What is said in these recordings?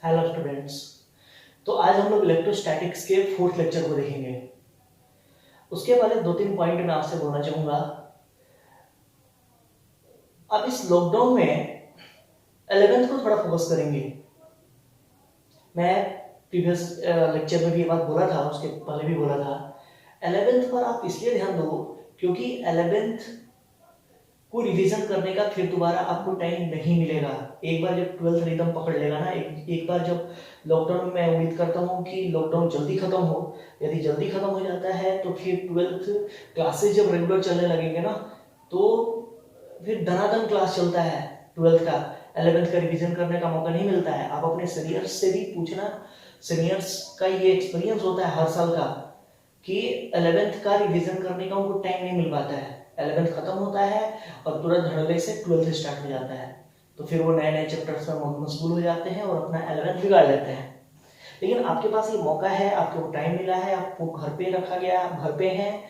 Hello students. तो आज हम लोग इलेक्ट्रोस्टैटिक्स के फोर्थ लेक्चर को देखेंगे। उसके पहले दो तीन पॉइंट मैं आपसे बोलना चाहूंगा। अब इस लॉकडाउन में 11th को थोड़ा फोकस करेंगे। मैं प्रीवियस लेक्चर में भी ये बात बोला था, उसके पहले भी बोला था। 11th पर आप इसलिए ध्यान दो क्योंकि 11th को रिवीजन करने का फिर दोबारा आपको टाइम नहीं मिलेगा। एक बार जब 12th रिदम पकड़ लेगा ना, एक बार जब लॉकडाउन में, मैं उम्मीद करता हूँ कि लॉकडाउन जल्दी खत्म हो। यदि जल्दी खत्म हो जाता है तो फिर 12th क्लासेस जब रेगुलर चलने लगेंगे ना, तो फिर धनाधन क्लास चलता है 12th का। 11th का रिवीजन करने का मौका नहीं मिलता है। आप अपने सीनियर्स से भी पूछना, सीनियर्स का ये एक्सपीरियंस होता है हर साल का कि 11th का रिवीजन करने का उनको टाइम नहीं मिल पाता है। 11th खत्म होता है और तुरंत धड़ल्ले से 12th स्टार्ट हो जाता है, तो फिर वो नए नए चैप्टर्स में मशगूल हो जाते हैं और अपना 11th बिगाड़ लेते हैं। लेकिन आपके पास ये मौका है, आपको टाइम मिला है, आपको घर पे रखा गया, आप घर पे हैं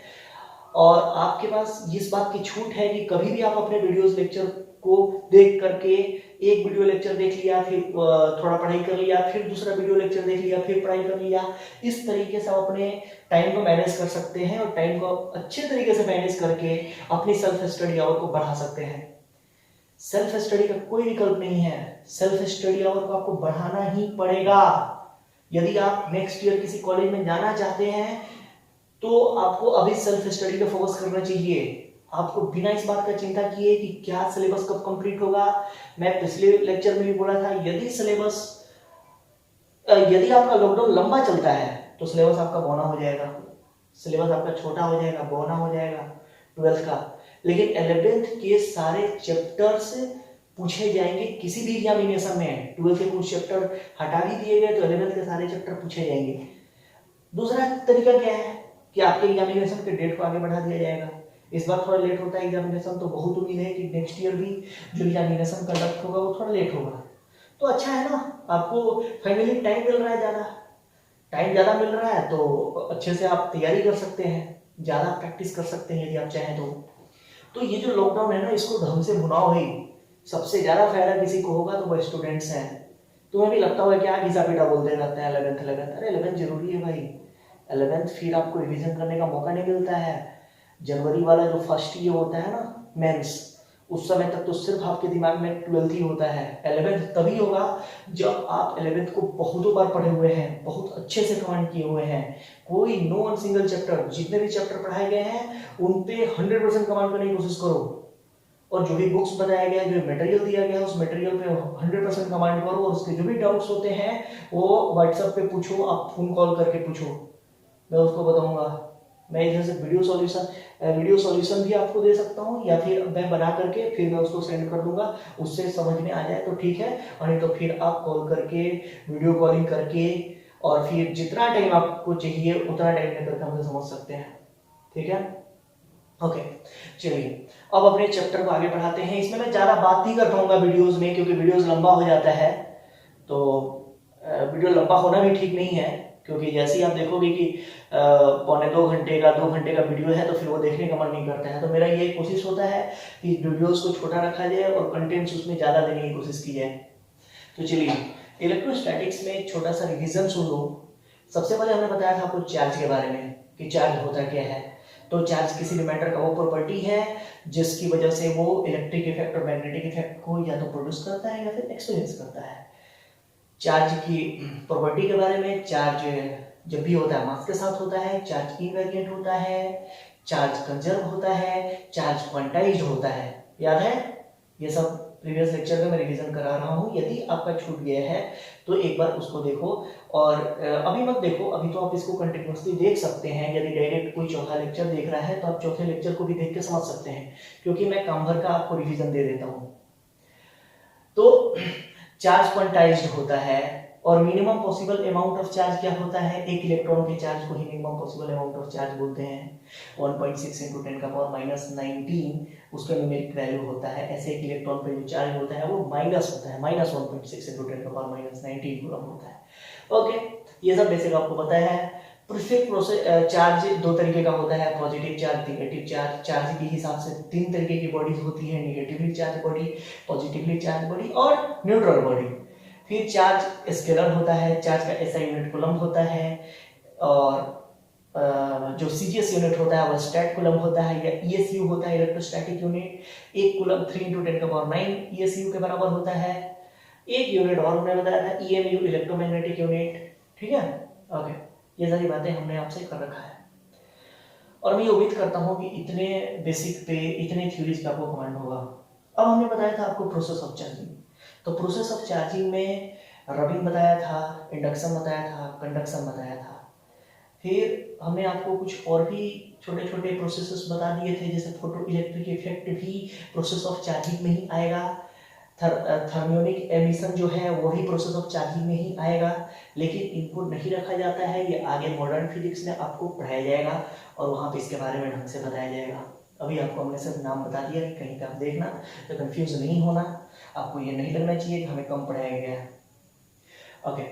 और आपके पास इस बात की छूट है कि कभी भी आप अपने वीडियोस लेक्चर को देख करके, एक वीडियो लेक्चर देख लिया, फिर थोड़ा पढ़ाई कर लिया, फिर दूसरा वीडियो लेक्चर देख लिया, फिर पढ़ाई कर लिया। इस तरीके से आप अपने टाइम को मैनेज कर सकते हैं और टाइम को अच्छे तरीके से मैनेज करके अपनी सेल्फ स्टडी आवर को बढ़ा सकते हैं। सेल्फ स्टडी का कोई विकल्प नहीं है। सेल्फ स्टडी आवर को आपको बढ़ाना ही पड़ेगा। यदि आप नेक्स्ट ईयर किसी कॉलेज में जाना चाहते हैं तो आपको अभी सेल्फ स्टडी पे फोकस करना चाहिए। आपको बिना इस बात का चिंता किए कि क्या सिलेबस कब कंप्लीट होगा। मैं पिछले लेक्चर में भी बोला था, यदि आपका लॉकडाउन लंबा चलता है तो सिलेबस आपका बौना हो जाएगा, सिलेबस आपका छोटा हो जाएगा, बौना हो जाएगा 12th का। लेकिन 11th के सारे चैप्टर्स पूछे जाएंगे किसी भी एग्जामिनेशन में। 12th के कुछ चैप्टर हटा भी दिए गए तो 11th के सारे चैप्टर पूछे जाएंगे। दूसरा तरीका क्या है कि आपके एग्जामिनेशन के डेट को आगे बढ़ा दिया जाएगा। इस बार थोड़ा लेट होता है एग्जामिनेशन, तो बहुत उम्मीद है कि नेक्स्ट ईयर भी जो एग्जामिनेशन कंडक्ट होगा वो थोड़ा लेट होगा। तो अच्छा है ना, आपको फाइनली टाइम मिल रहा है, ज़्यादा मिल रहा है तो अच्छे से आप तैयारी कर सकते हैं, ज़्यादा प्रैक्टिस कर सकते हैं यदि आप चाहें तो ये जो लॉकडाउन है ना, इसको ढंग से भुनाओ ही। सबसे ज़्यादा फायदा किसी को होगा तो वो स्टूडेंट्स हैं। तुम्हें भी लगता होगा क्या घिसा पीटा बोलते रहते हैं 11th। अरे 11th जरूरी है भाई। 11th फिर आपको रिवीजन करने का मौका नहीं मिलता है। जनवरी वाला जो फर्स्ट ये होता है ना, मेंस, उस समय तक तो सिर्फ आपके दिमाग में 12th ही होता है। 11th तभी होगा जब आप 11th को बहुतों बार पढ़े हुए हैं, बहुत अच्छे से कमांड किए हुए हैं। कोई नो वन सिंगल चैप्टर, जितने भी चैप्टर पढ़ाए गए हैं उन पे 100% कमांड करने की कोशिश करो। और जो भी बुक्स बताया गया, जो मटेरियल दिया गया है, उस मटेरियल पे 100% कमांड करो। और उसके जो भी डाउट्स होते हैं वो व्हाट्सएप पे पूछो, आप फोन कॉल करके पूछो, मैं उसको बताऊंगा। मैं इधर से वीडियो सॉल्यूशन भी आपको दे सकता हूँ, या फिर मैं बना करके फिर मैं उसको सेंड कर दूंगा। उससे समझ में आ जाए तो ठीक है, और नहीं तो फिर आप कॉल करके, वीडियो कॉलिंग करके, और फिर जितना टाइम आपको चाहिए उतना टाइम लेकर हमसे समझ सकते हैं। ठीक है, ओके। चलिए अब अपने चैप्टर को आगे बढ़ाते हैं। इसमें मैं ज़्यादा बात नहीं कर पाऊंगा वीडियोस में, क्योंकि वीडियोस लंबा हो जाता है। तो वीडियो लंबा होना भी ठीक नहीं है, क्योंकि जैसे ही आप देखोगे कि पौने 2 घंटे का 2 घंटे का वीडियो है तो फिर वो देखने का मन नहीं करता है। तो मेरा ये कोशिश होता है कि वीडियोस को छोटा रखा जाए और कंटेंट्स उसमें ज़्यादा देने की कोशिश की जाए। तो चलिए इलेक्ट्रोस्टैटिक्स में एक छोटा सा रिविजन सुन लो। सबसे पहले हमने बताया था आपको चार्ज के बारे में कि चार्ज होता क्या है। तो चार्ज किसी भी मैटर का वो प्रॉपर्टी है जिसकी वजह से वो इलेक्ट्रिक इफेक्ट और मैग्नेटिक इफेक्ट को या तो प्रोड्यूस करता है या फिर एक्सपीरियंस करता है। चार्ज की प्रॉपर्टी के बारे में, चार्ज जब भी होता है मास के साथ होता है, चार्ज इनवेरिएंट होता है, चार्ज कंजर्व होता है, चार्ज क्वांटाइज्ड होता है। याद है? ये सब प्रीवियस लेक्चर में मैं रिवीजन करा रहा हूँ। यदि आपका छूट गया है तो एक बार उसको देखो, और अभी मत देखो, अभी तो आप इसको कंटिन्यूसली देख सकते हैं। यदि डायरेक्ट कोई चौथा लेक्चर देख रहा है तो आप चौथे लेक्चर को भी देख के समझ सकते हैं, क्योंकि मैं काम भर का आपको रिवीजन दे देता हूँ। तो चार्ज क्वांटाइज्ड होता है, और minimum possible amount of charge क्या होता है? एक इलेक्ट्रॉन के चार्ज को ही minimum possible amount of charge बोलते हैं। 1.6 × 10⁻⁻19 उसका न्यूमेरिक वैल्यू होता है। ऐसे एक इलेक्ट्रॉन पे जो चार्ज होता है वो माइनस होता है, -1.6 × 10⁻⁻19 कूलम होता है। ओके, ये सब बेसिक आपको पता है। प्रीफिक्स प्रोसेस चार्ज दो तरीके का होता है, positive charge, negative charge. Charge के हिसाब से 3 तरीके की बॉडीज होती है, negatively charge body, positively charge body और न्यूट्रल बॉडी। फिर चार्ज स्केलर होता है, चार्ज का एसआई यूनिट कूलम्ब होता है, और जो सीजीएस यूनिट होता है वो स्टैट कूलम्ब होता है, या ईएसयू होता है इलेक्ट्रोस्टैटिक यूनिट। एक कूलम्ब 3 × 10⁹ ईएसयू के बराबर होता है। एक यूनिट और हमने बताया था ईएमयू इलेक्ट्रोमैग्नेटिक यूनिट, ठीक है। ओके, ये सारी बातें हमने आपसे कर रखा है, और मैं उम्मीद करता हूँ कि इतने बेसिक पे इतने थ्योरीज का आपको कमांड होगा। अब हमने बताया था आपको प्रोसेस ऑफ चार्जिंग, तो प्रोसेस ऑफ चार्जिंग में रबिंग बताया था, इंडक्शन बताया था, कंडक्शन बताया था। फिर हमने आपको कुछ और भी छोटे छोटे प्रोसेसेस बता दिए थे, जैसे फोटो इलेक्ट्रिक इफेक्ट भी प्रोसेस ऑफ चार्जिंग में ही आएगा। थर्मियोनिक एमिशन जो है वही प्रोसेस ऑफ चार्जिंग में ही आएगा, लेकिन इनको नहीं रखा जाता है, ये आगे मॉडर्न फिजिक्स में आपको पढ़ाया जाएगा और वहाँ पे इसके बारे में ढंग से बताया जाएगा। अभी आपको हमने सिर्फ नाम बता दिया, कहीं का आप देखना तो कंफ्यूज नहीं होना, आपको ये नहीं लगना चाहिए कि हमें कम पढ़ाया गया है। ओके,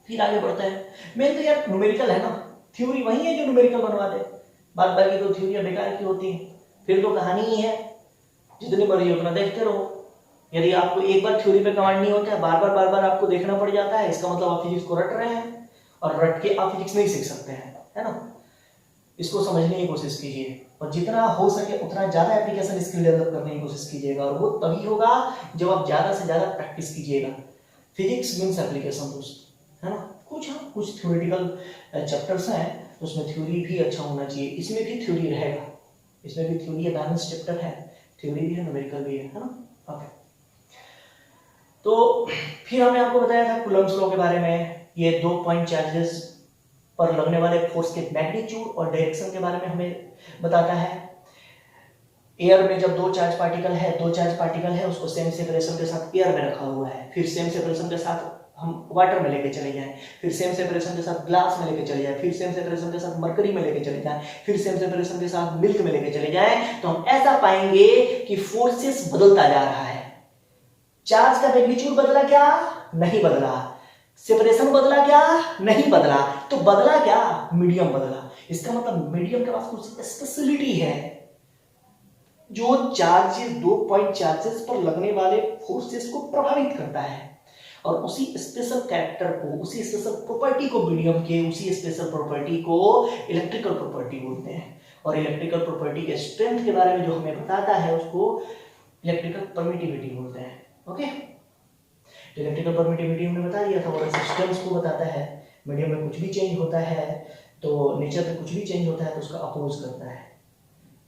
फिर आगे बढ़ता है। मेन तो यार न्यूमेरिकल है ना, थ्योरी वही है जो न्यूमेरिकल बनवा दे, बात बाकी तो थ्योरी बेकार की होती है, फिर तो कहानी ही है, जितनी मर्जी उतना देखते रहो। यदि आपको एक बार थ्योरी पे कमांड नहीं होता है, बार बार आपको देखना पड़ जाता है, इसका मतलब आप फिजिक्स को रट रहे हैं, और रट के आप फिजिक्स नहीं सीख सकते हैं, है ना। इसको समझने की कोशिश कीजिए, और जितना हो सके उतना ज्यादा एप्लीकेशन स्किल डेवलप करने की कोशिश कीजिएगा, और वो तभी होगा जब आप ज्यादा से ज्यादा प्रैक्टिस कीजिएगा। फिजिक्स मीन्स एप्लीकेशन दोस्त, है ना। कुछ थ्योरेटिकल चैप्टर्स हैं, उसमें थ्योरी भी अच्छा होना चाहिए, इसमें भी थ्योरी रहेगा, इसमें भी थ्योरी है, बैलेंस चैप्टर है, थ्योरी भी है, न्यूमेरिकल भी है ना। ओके, तो फिर हमने आपको बताया था कूलम्ब्स लॉ के बारे में, ये 2 पॉइंट चार्जेस पर लगने वाले फोर्स के मैग्नीट्यूड और डायरेक्शन के बारे में हमें बताता है। एयर में जब दो चार्ज पार्टिकल है उसको सेम सेपरेशन के साथ एयर में रखा हुआ है, फिर सेम सेपरेशन के साथ हम वाटर में लेके चले जाएं, फिर सेम सेपरेशन के साथ ग्लास में लेके चले जाएं, फिर सेम सेपरेशन के साथ मरकरी में लेके चले जाएं, फिर सेम सेपरेशन के साथ मिल्क में लेके चले जाएं, तो हम ऐसा पाएंगे कि फोर्सेस बदलता जा रहा है। चार्ज का मैग्नीट्यूड बदला क्या? नहीं बदला। सेपरेशन बदला क्या? नहीं बदला। तो बदला क्या? मीडियम बदला। इसका मतलब मीडियम के पास कुछ स्पेशलिटी है जो चार्जेस, 2 पॉइंट चार्जेस पर लगने वाले फोर्सेस को प्रभावित करता है, और उसी स्पेशल कैरेक्टर को, उसी स्पेशल प्रॉपर्टी को मीडियम के, उसी स्पेशल प्रॉपर्टी को इलेक्ट्रिकल प्रॉपर्टी बोलते हैं। और इलेक्ट्रिकल प्रॉपर्टी के स्ट्रेंथ के बारे में जो हमें बताता है उसको इलेक्ट्रिकल परमिटिविटी बोलते हैं। ओके, इलेक्ट्रिकल परमिटिविटी हमने बता दिया था, और रेजिस्टेंस को बताता है। मीडियम में कुछ भी चेंज होता है तो नेचर में कुछ भी चेंज होता है तो उसका अपोज करता है।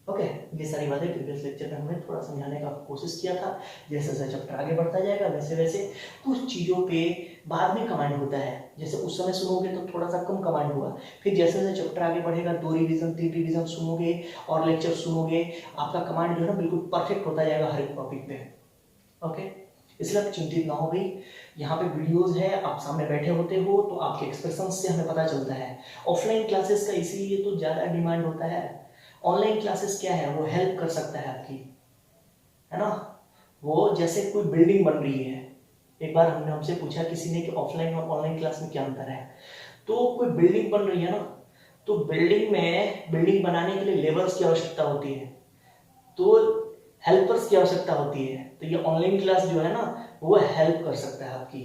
ओके, ये सारी बातें प्रीवियस लेक्चर में हमने थोड़ा समझाने का कोशिश किया था। जैसे जैसे चैप्टर आगे बढ़ता जाएगा वैसे वैसे कुछ चीज़ों पे बाद में कमांड होता है, जैसे उस समय सुनोगे तो थोड़ा सा कम कमांड होगा, फिर जैसे जैसे चैप्टर आगे बढ़ेगा 2 रिवीजन 3 रिवीजन सुनोगे और लेक्चर सुनोगे, आपका कमांड जो है ना बिल्कुल परफेक्ट होता जाएगा हर एक टॉपिक पे। ओके, इसलिए आप चिंतित ना हो भाई, यहाँ पे वीडियोस है, आप सामने बैठे होते हो तो आपके एक्सप्रेशन से हमें पता चलता है। ऑफलाइन क्लासेस का इसीलिए तो ज़्यादा डिमांड होता है। ऑनलाइन क्लासेस क्या है, वो हेल्प कर सकता है आपकी, है ना। वो जैसे कोई बिल्डिंग बन रही है, एक बार हमने हमसे पूछा किसी ने कि ऑफलाइन और ऑनलाइन क्लास में क्या अंतर है, तो कोई बिल्डिंग बन रही है ना, तो बिल्डिंग बनाने के लिए लेबर्स की आवश्यकता होती है, तो हेल्पर्स की आवश्यकता होती है। तो ये ऑनलाइन क्लास जो है ना वो हेल्प कर सकता है आपकी।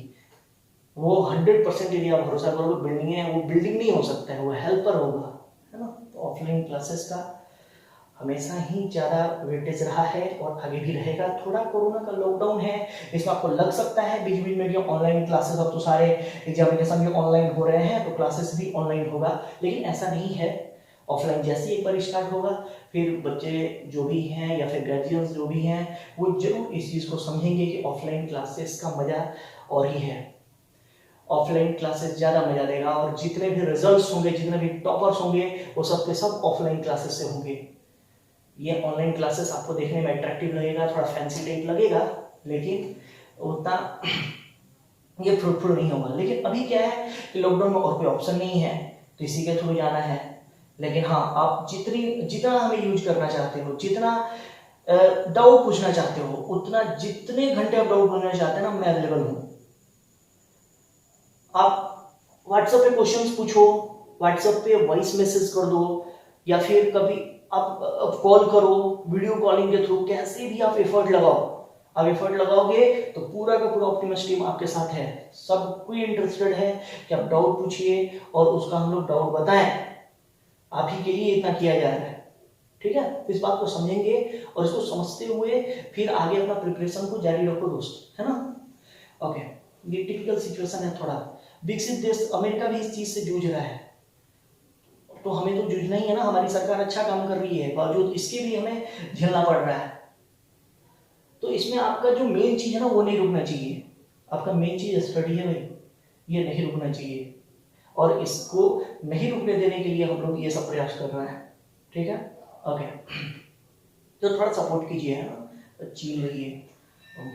वो 100% यदि आप भरोसा करोगे बिल्डिंग है, वो बिल्डिंग नहीं हो सकता है, वो हेल्पर होगा, है ना। तो ऑफलाइन क्लासेस का हमेशा ही ज़्यादा वेटेज रहा है और आगे भी रहेगा। थोड़ा कोरोना का लॉकडाउन है, इसमें आपको लग सकता है बीच बीच में कि ऑनलाइन क्लासेस, अब तो सारे एग्जामिनेशन भी ऑनलाइन हो रहे हैं तो क्लासेस भी ऑनलाइन होगा, लेकिन ऐसा नहीं है। ऑफलाइन जैसे एक बार स्टार्ट होगा फिर बच्चे जो भी हैं या फिर गार्जियंस जो भी हैं वो जरूर इस चीज़ को समझेंगे कि ऑफलाइन क्लासेस का मज़ा और ही है। ऑफलाइन क्लासेस ज़्यादा मज़ा देगा, और जितने भी रिजल्ट्स होंगे, जितने भी टॉपर्स होंगे वो सब के सब ऑफलाइन क्लासेस से होंगे। ये ऑनलाइन क्लासेस आपको देखने में अट्रैक्टिव लगेगा, थोड़ा फैंसी टाइप लगेगा, लेकिन उतना ये फ्रूटफुल नहीं होगा। लेकिन अभी क्या है कि लॉकडाउन में और कोई ऑप्शन नहीं है तो इसी के थ्रू जाना है। लेकिन हाँ, आप जितना हमें यूज करना चाहते हो, जितना डाउट पूछना चाहते हो, उतना जितने घंटे आप डाउट पूछना चाहते हैं ना, मैं अवेलेबल हूँ। आप व्हाट्सएप पे क्वेश्चंस पूछो, व्हाट्सएप पे वॉइस मैसेज कर दो, या फिर कभी आप कॉल करो, वीडियो कॉलिंग के थ्रू, कैसे भी आप एफर्ट लगाओ, आप एफर्ट लगाओगे तो पूरा का पूरा ऑप्टिमस टीम आपके साथ है, सब कोई इंटरेस्टेड है कि आप डाउट पूछिए और उसका हम लोग डाउट बताएं, आप ही के लिए इतना किया जा रहा है, ठीक है। तो इस बात को समझेंगे और इसको समझते हुए फिर आगे अपना प्रिपरेशन को जारी रखो दोस्त, है ना। ओके, ये टिपिकल सिचुएशन है थोड़ा। विकसित देश अमेरिका भी इस चीज से जूझ रहा है, तो हमें तो जूझना ही है ना, हमारी सरकार अच्छा काम कर रही है, बावजूद इसके भी हमें झेलना पड़ रहा है। तो इसमें आपका जो मेन चीज है ना वो नहीं रुकना चाहिए, आपका मेन चीज स्टडी है भाई, ये नहीं रुकना चाहिए, और इसको नहीं रुकने देने के लिए हम लोग ये सब प्रयास कर रहे हैं, ठीक है। ओके, तो थोड़ा सपोर्ट कीजिए, है ना, चिल रहिए,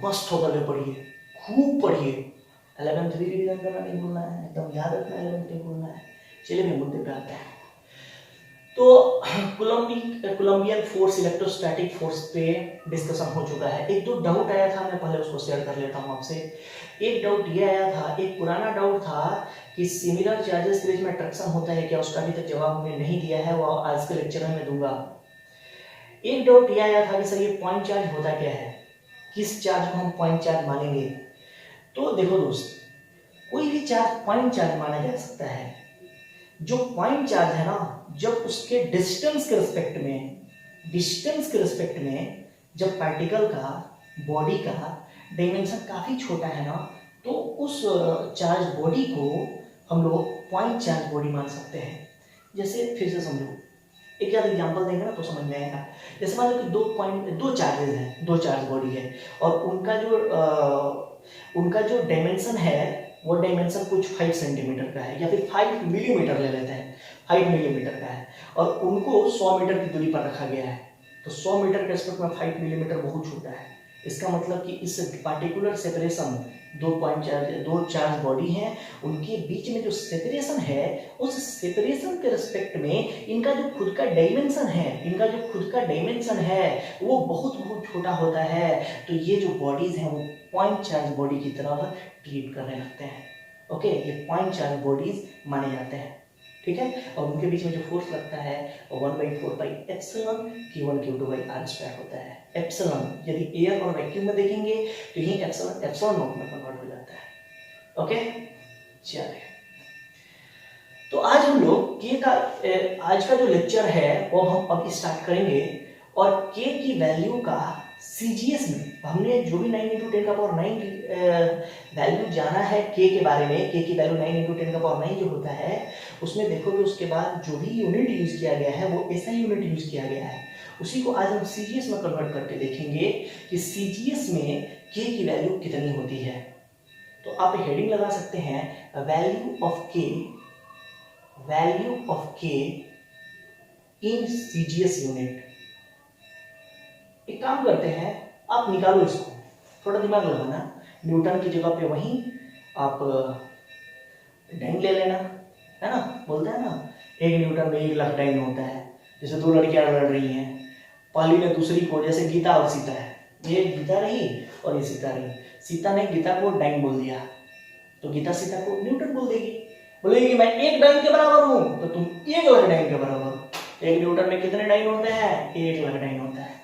मस्त होकर के पढ़िए, खूब पढ़िए, 11th भी रिवीजन करना नहीं भूलना है, एकदम याद रखना 11th नहीं भूलना है। चलिए मैं मुद्दे पे आते हैं। तो कोलंबियन फोर्स, इलेक्ट्रोस्टैटिक फोर्स पे डिस्कशन हो चुका है। एक दो डाउट आया था, मैं पहले उसको शेयर कर लेता हूँ आपसे। एक डाउट ये आया था, एक पुराना डाउट था कि सिमिलर चार्जेस के बीच में अट्रैक्शन होता है क्या, उसका अभी तक जवाब हमने नहीं दिया है, वो आज के लेक्चर में मैं दूंगा। एक डाउट ये आया था कि सर ये पॉइंट चार्ज होता क्या है, किस चार्ज को हम पॉइंट चार्ज मानेंगे। तो देखो दोस्त, कोई भी चार्ज पॉइंट चार्ज माना जा सकता है। जो पॉइंट चार्ज है ना, जब उसके डिस्टेंस के रिस्पेक्ट में जब पार्टिकल का, बॉडी का डायमेंशन काफी छोटा है ना, तो उस चार्ज बॉडी को हम लोग पॉइंट चार्ज बॉडी मान सकते हैं। जैसे फिर से समझो, एक याद एग्जांपल देंगे ना तो समझ में आएगा। जैसे मान लो कि दो चार्जेस हैं, दो चार्ज बॉडी है, और उनका जो डायमेंशन है वो डायमेंशन कुछ 5 सेंटीमीटर का है, या फिर 5 मिलीमीटर ले लेते हैं, 5 मिलीमीटर का है, और उनको 100 मीटर की दूरी पर रखा गया है। तो 100 मीटर के रिस्पेक्ट में 5 मिलीमीटर बहुत छोटा है। इसका मतलब कि इस पार्टिकुलर सेपरेशन, दो चार्ज बॉडी हैं, उनके बीच में जो सेपरेशन है, उस सेपरेशन के रिस्पेक्ट में इनका जो खुद का डायमेंशन है वो बहुत बहुत छोटा होता है। तो ये जो बॉडीज हैं वो पॉइंट चार्ज बॉडी की तरह ट्रीट करने लगते हैं। ओके, ये पॉइंट चार्ज बॉडीज माने जाते हैं, ठीक है। और उनके बीच में जो फोर्स लगता है 1/4πε Q1 Q2/r² होता है। एप्सिलॉन यदि एयर और वैक्यूम में देखेंगे तो यही एप्सिलॉन नॉट में कन्वर्ट हो जाता है। ओके, चलिए, तो आज हम लोग के का आज का जो लेक्चर है वो हम अब स्टार्ट करेंगे, और के की वैल्यू का सीजीएस में हमने जो भी 9 × 10⁹ वैल्यू जाना है के बारे में, के की वैल्यू 9 × 10⁹ जो होता है, उसमें देखोगे उसके बाद जो भी यूनिट यूज किया गया है वो ऐसा यूनिट यूज किया गया है। उसी को आज हम सीजीएस में कन्वर्ट करके देखेंगे कि सीजीएस में के की वैल्यू कितनी होती है। तो आप हेडिंग लगा सकते हैं, वैल्यू ऑफ के इन सीजीएस यूनिट। एक काम करते हैं, आप निकालो इसको, थोड़ा दिमाग लगाना। न्यूटन की जगह पे वहीं आप डाइन ले लेना, है ना, बोलते हैं ना 1 न्यूटन में 1 लाख डाइन होता है। जैसे दो लड़कियां लड़ रही हैं, पहली ने दूसरी को, जैसे गीता और सीता है, ये गीता रही और ये सीता रही। सीता ने गीता को डाइन बोल दिया तो गीता सीता को न्यूटन बोल देगी, बोलेगी मैं 1 डाइन के बराबर हूं, तो तुम 1 लाख डाइन के बराबर हो। 1 न्यूटन में कितने डाइन होते हैं? 1 लाख डाइन होता है,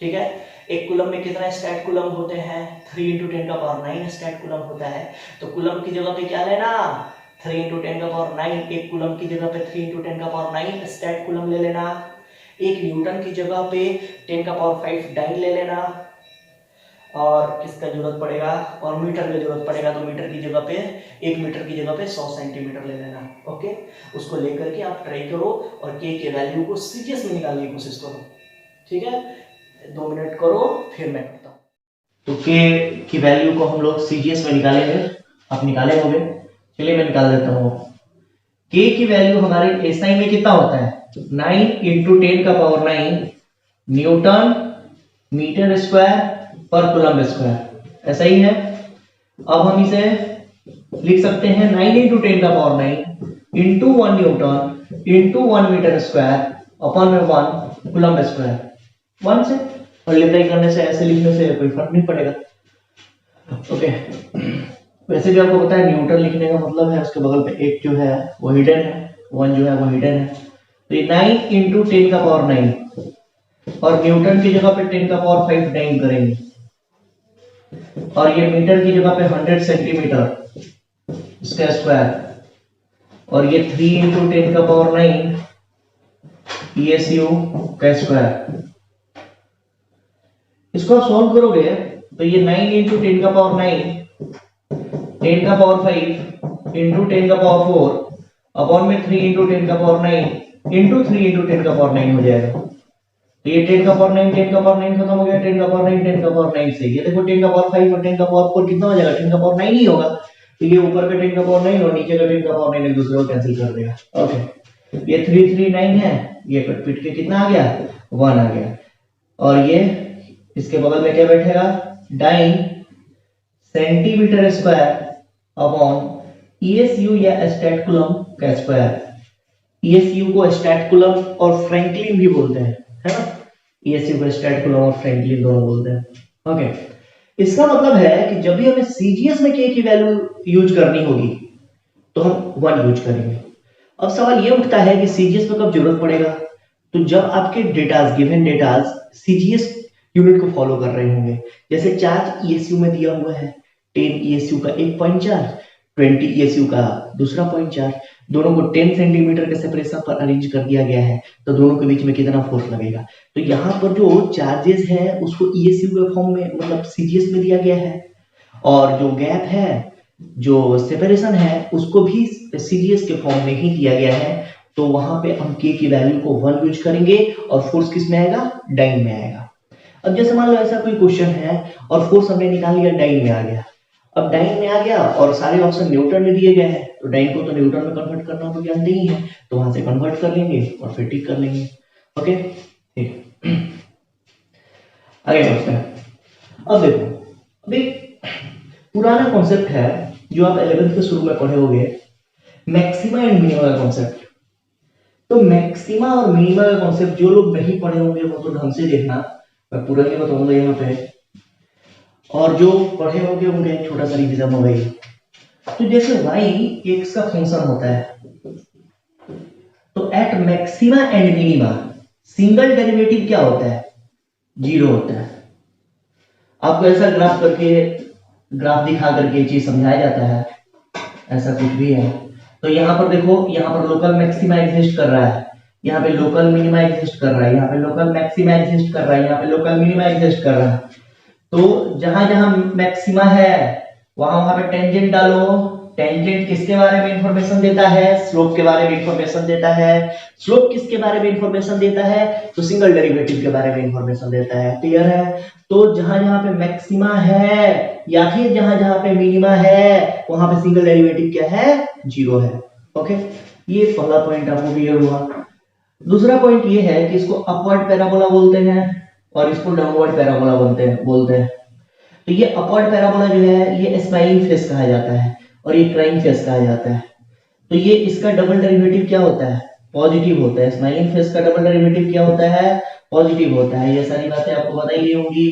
ठीक है। 1 कूलम में कितना स्टैट कूलम होते हैं? 3 × 10⁹ स्टैट कूलम होता है। तो कूलम की जगह पे क्या लेना? 3 × 10⁹। 1 कूलम की जगह पे 3 × 10⁹ स्टैट कूलम ले लेना। 1 न्यूटन की जगह पे 10⁵ डाइन ले लेना। और किसका जरूरत पड़ेगा? और मीटर की जरूरत पड़ेगा, तो मीटर की जगह पे 1 मीटर की जगह पे 100 सेंटीमीटर ले लेना। ओके, उसको लेकर के आप ट्राई करो और के के वैल्यू को सीजीएस में निकालने की कोशिश करो, ठीक है। 2 मिनट करो, फिर मैं करता हूँ। तो के की वैल्यू को हम लोग सीजीएस में निकालेंगे, आप निकाले होंगे। चलिए मैं निकाल देता हूँ। के की वैल्यू हमारे एसआई में कितना होता है? 9 × 10⁹ न्यूटन मीटर स्क्वायर पर कूलम स्क्वायर, ऐसा ही है। अब हम इसे लिख सकते हैं 9 × 10⁹ into 1 newton into 1 metre square upon में 1 कूलम स्क्वायर। 1 से मल्टीप्लाई करने से, ऐसे लिखने से कोई फर्क नहीं पड़ेगा। ओके, वैसे भी आपको पता है न्यूटन लिखने का मतलब है उसके बगल पे 1 जो है वो हिडन है, 1 जो है वो हिडन है। तो ये 9 × 10⁹ और न्यूटन की जगह पे 10⁵ डाइन करेंगे, और ये मीटर की जगह पे 100 सेंटीमीटर इसका स्क्वायर, और ये 3 इंटू 10⁻⁹ ESU का स्क्वायर। इसको आप सॉल्व करोगे तो ये 9 इंटू 10⁻⁹, 10⁻⁵ इंटू 10⁻⁴ अपॉन में 3 इंटू 10⁻⁹ इंटू 3 इंटू 10⁻⁹ हो जाएगा। तो ये 10⁻⁹ 10⁻⁹ खत्म हो गया, 10⁻⁹ 10⁻⁹ से ये देखो 10⁻⁵ और 10⁻⁴ कितना हो जाएगा, 10⁻⁹ ही होगा। तो ये ऊपर का 10⁻⁹ और नीचे का 10⁻⁹ एक दूसरे को कैंसिल कर देगा। ओके, ये 339 है, ये कट पीट के कितना आ गया, 1 आ गया। और ये इसके बगल में क्या बैठेगा, dyne centimetre square upon ESU या स्टैट कूलम का स्क्वायर। ESU को स्टैट कूलम और फ्रैंकलिन भी बोलते हैं, है ना। ESU को स्टैट कूलम और फ्रैंकलिन दोनों बोलते हैं। ओके, इसका मतलब है कि जब भी हमें CGS में K की वैल्यू यूज करनी होगी तो हम 1 यूज करेंगे। अब सवाल ये उठता है कि CGS में कब जरूरत पड़ेगा, तो जब आपके datas, given datas CGS unit को फॉलो कर रहे होंगे। जैसे चार्ज ESU में दिया हुआ है 10 ESU का एक पॉइंट चार्ज, 20 ESU का दूसरा पॉइंट चार्ज, दोनों को 10 सेंटीमीटर के सेपरेशन पर अरेंज कर दिया गया है, तो दोनों के बीच में कितना फोर्स लगेगा। तो यहाँ पर जो चार्जेस है उसको ESU के फॉर्म में, मतलब CGS में दिया गया है, और जो गैप है, जो सेपरेशन है, उसको भी CGS के फॉर्म में ही दिया गया है। तो वहां पे हम K की वैल्यू को 1 यूज करेंगे और फोर्स किस में आएगा, डाइन में आएगा। अब जैसे मान लो ऐसा कोई क्वेश्चन है और फोर्स हमने निकाल लिया, डाइन में आ गया। अब डाइन में आ गया और सारे ऑप्शन न्यूटन में दिए गए हैं, तो डाइन को तो न्यूटन में कन्वर्ट करना तो जानते ही है, तो वहां से कन्वर्ट कर लेंगे और फिर टिक कर लेंगे। ओके, ठीक, आगे बढ़ते हैं। अब देखो, अभी पुराना कॉन्सेप्ट है जो आप 11th के शुरू में पढ़े होंगे, मैक्सिमा एंड मिनिमा का कॉन्सेप्ट। तो मैक्सिमा और मिनिमा का कॉन्सेप्ट जो लोग नहीं पढ़े होंगे वो तो ढंग से देखना, मैं पूरा ही बताऊंगा यहाँ पे, और जो पढ़े होंगे उनका एक छोटा सा रिवीजन होगा। तो जैसे y x का फंक्शन होता है, तो at maxima and minima single derivative क्या होता है, 0 होता है। आपको ऐसा ग्राफ करके, ग्राफ दिखा करके चीज समझाया जाता है, ऐसा कुछ भी है। तो यहाँ पर देखो, यहाँ पर लोकल मैक्सिमा एग्जिस्ट कर रहा है, यहाँ पे लोकल मिनिमा एग्जिस्ट कर रहा है, यहाँ पे लोकल मैक्सिमा एग्जिस्ट कर रहा है, यहाँ पे लोकल मिनिमा एग्जिस्ट कर रहा है। तो जहां जहां मैक्सिमा है वहां वहां पे टेंजेंट डालो। टेंजेंट किसके बारे में इंफॉर्मेशन देता है, स्लोप के बारे में इंफॉर्मेशन देता है। स्लोप किसके बारे में इंफॉर्मेशन देता है, तो सिंगल डेरिवेटिव के बारे में इंफॉर्मेशन देता है। क्लियर है। तो जहां जहां पे मैक्सिमा है या फिर जहां जहां पे मिनिमा है वहां पे सिंगल डेरिवेटिव क्या है, 0 है। ओके, ये पहला पॉइंट आपको क्लियर हुआ। दूसरा पॉइंट ये है कि इसको अपवर्ड पैराबोला बोलते हैं और इसको डाउनवर्ड पैराबोला बोलते हैं। तो ये अपवर्ड पैराबोला जो है ये स्माइलिंग फेस कहा जाता है और ये क्राइंग फेस कहा जाता है। तो ये इसका डबल डेरिवेटिव क्या होता है, पॉजिटिव होता है। स्माइलिंग फेस का डबल डेरिवेटिव क्या होता है, पॉजिटिव होता है। ये सारी बातें आपको पता ही होंगी।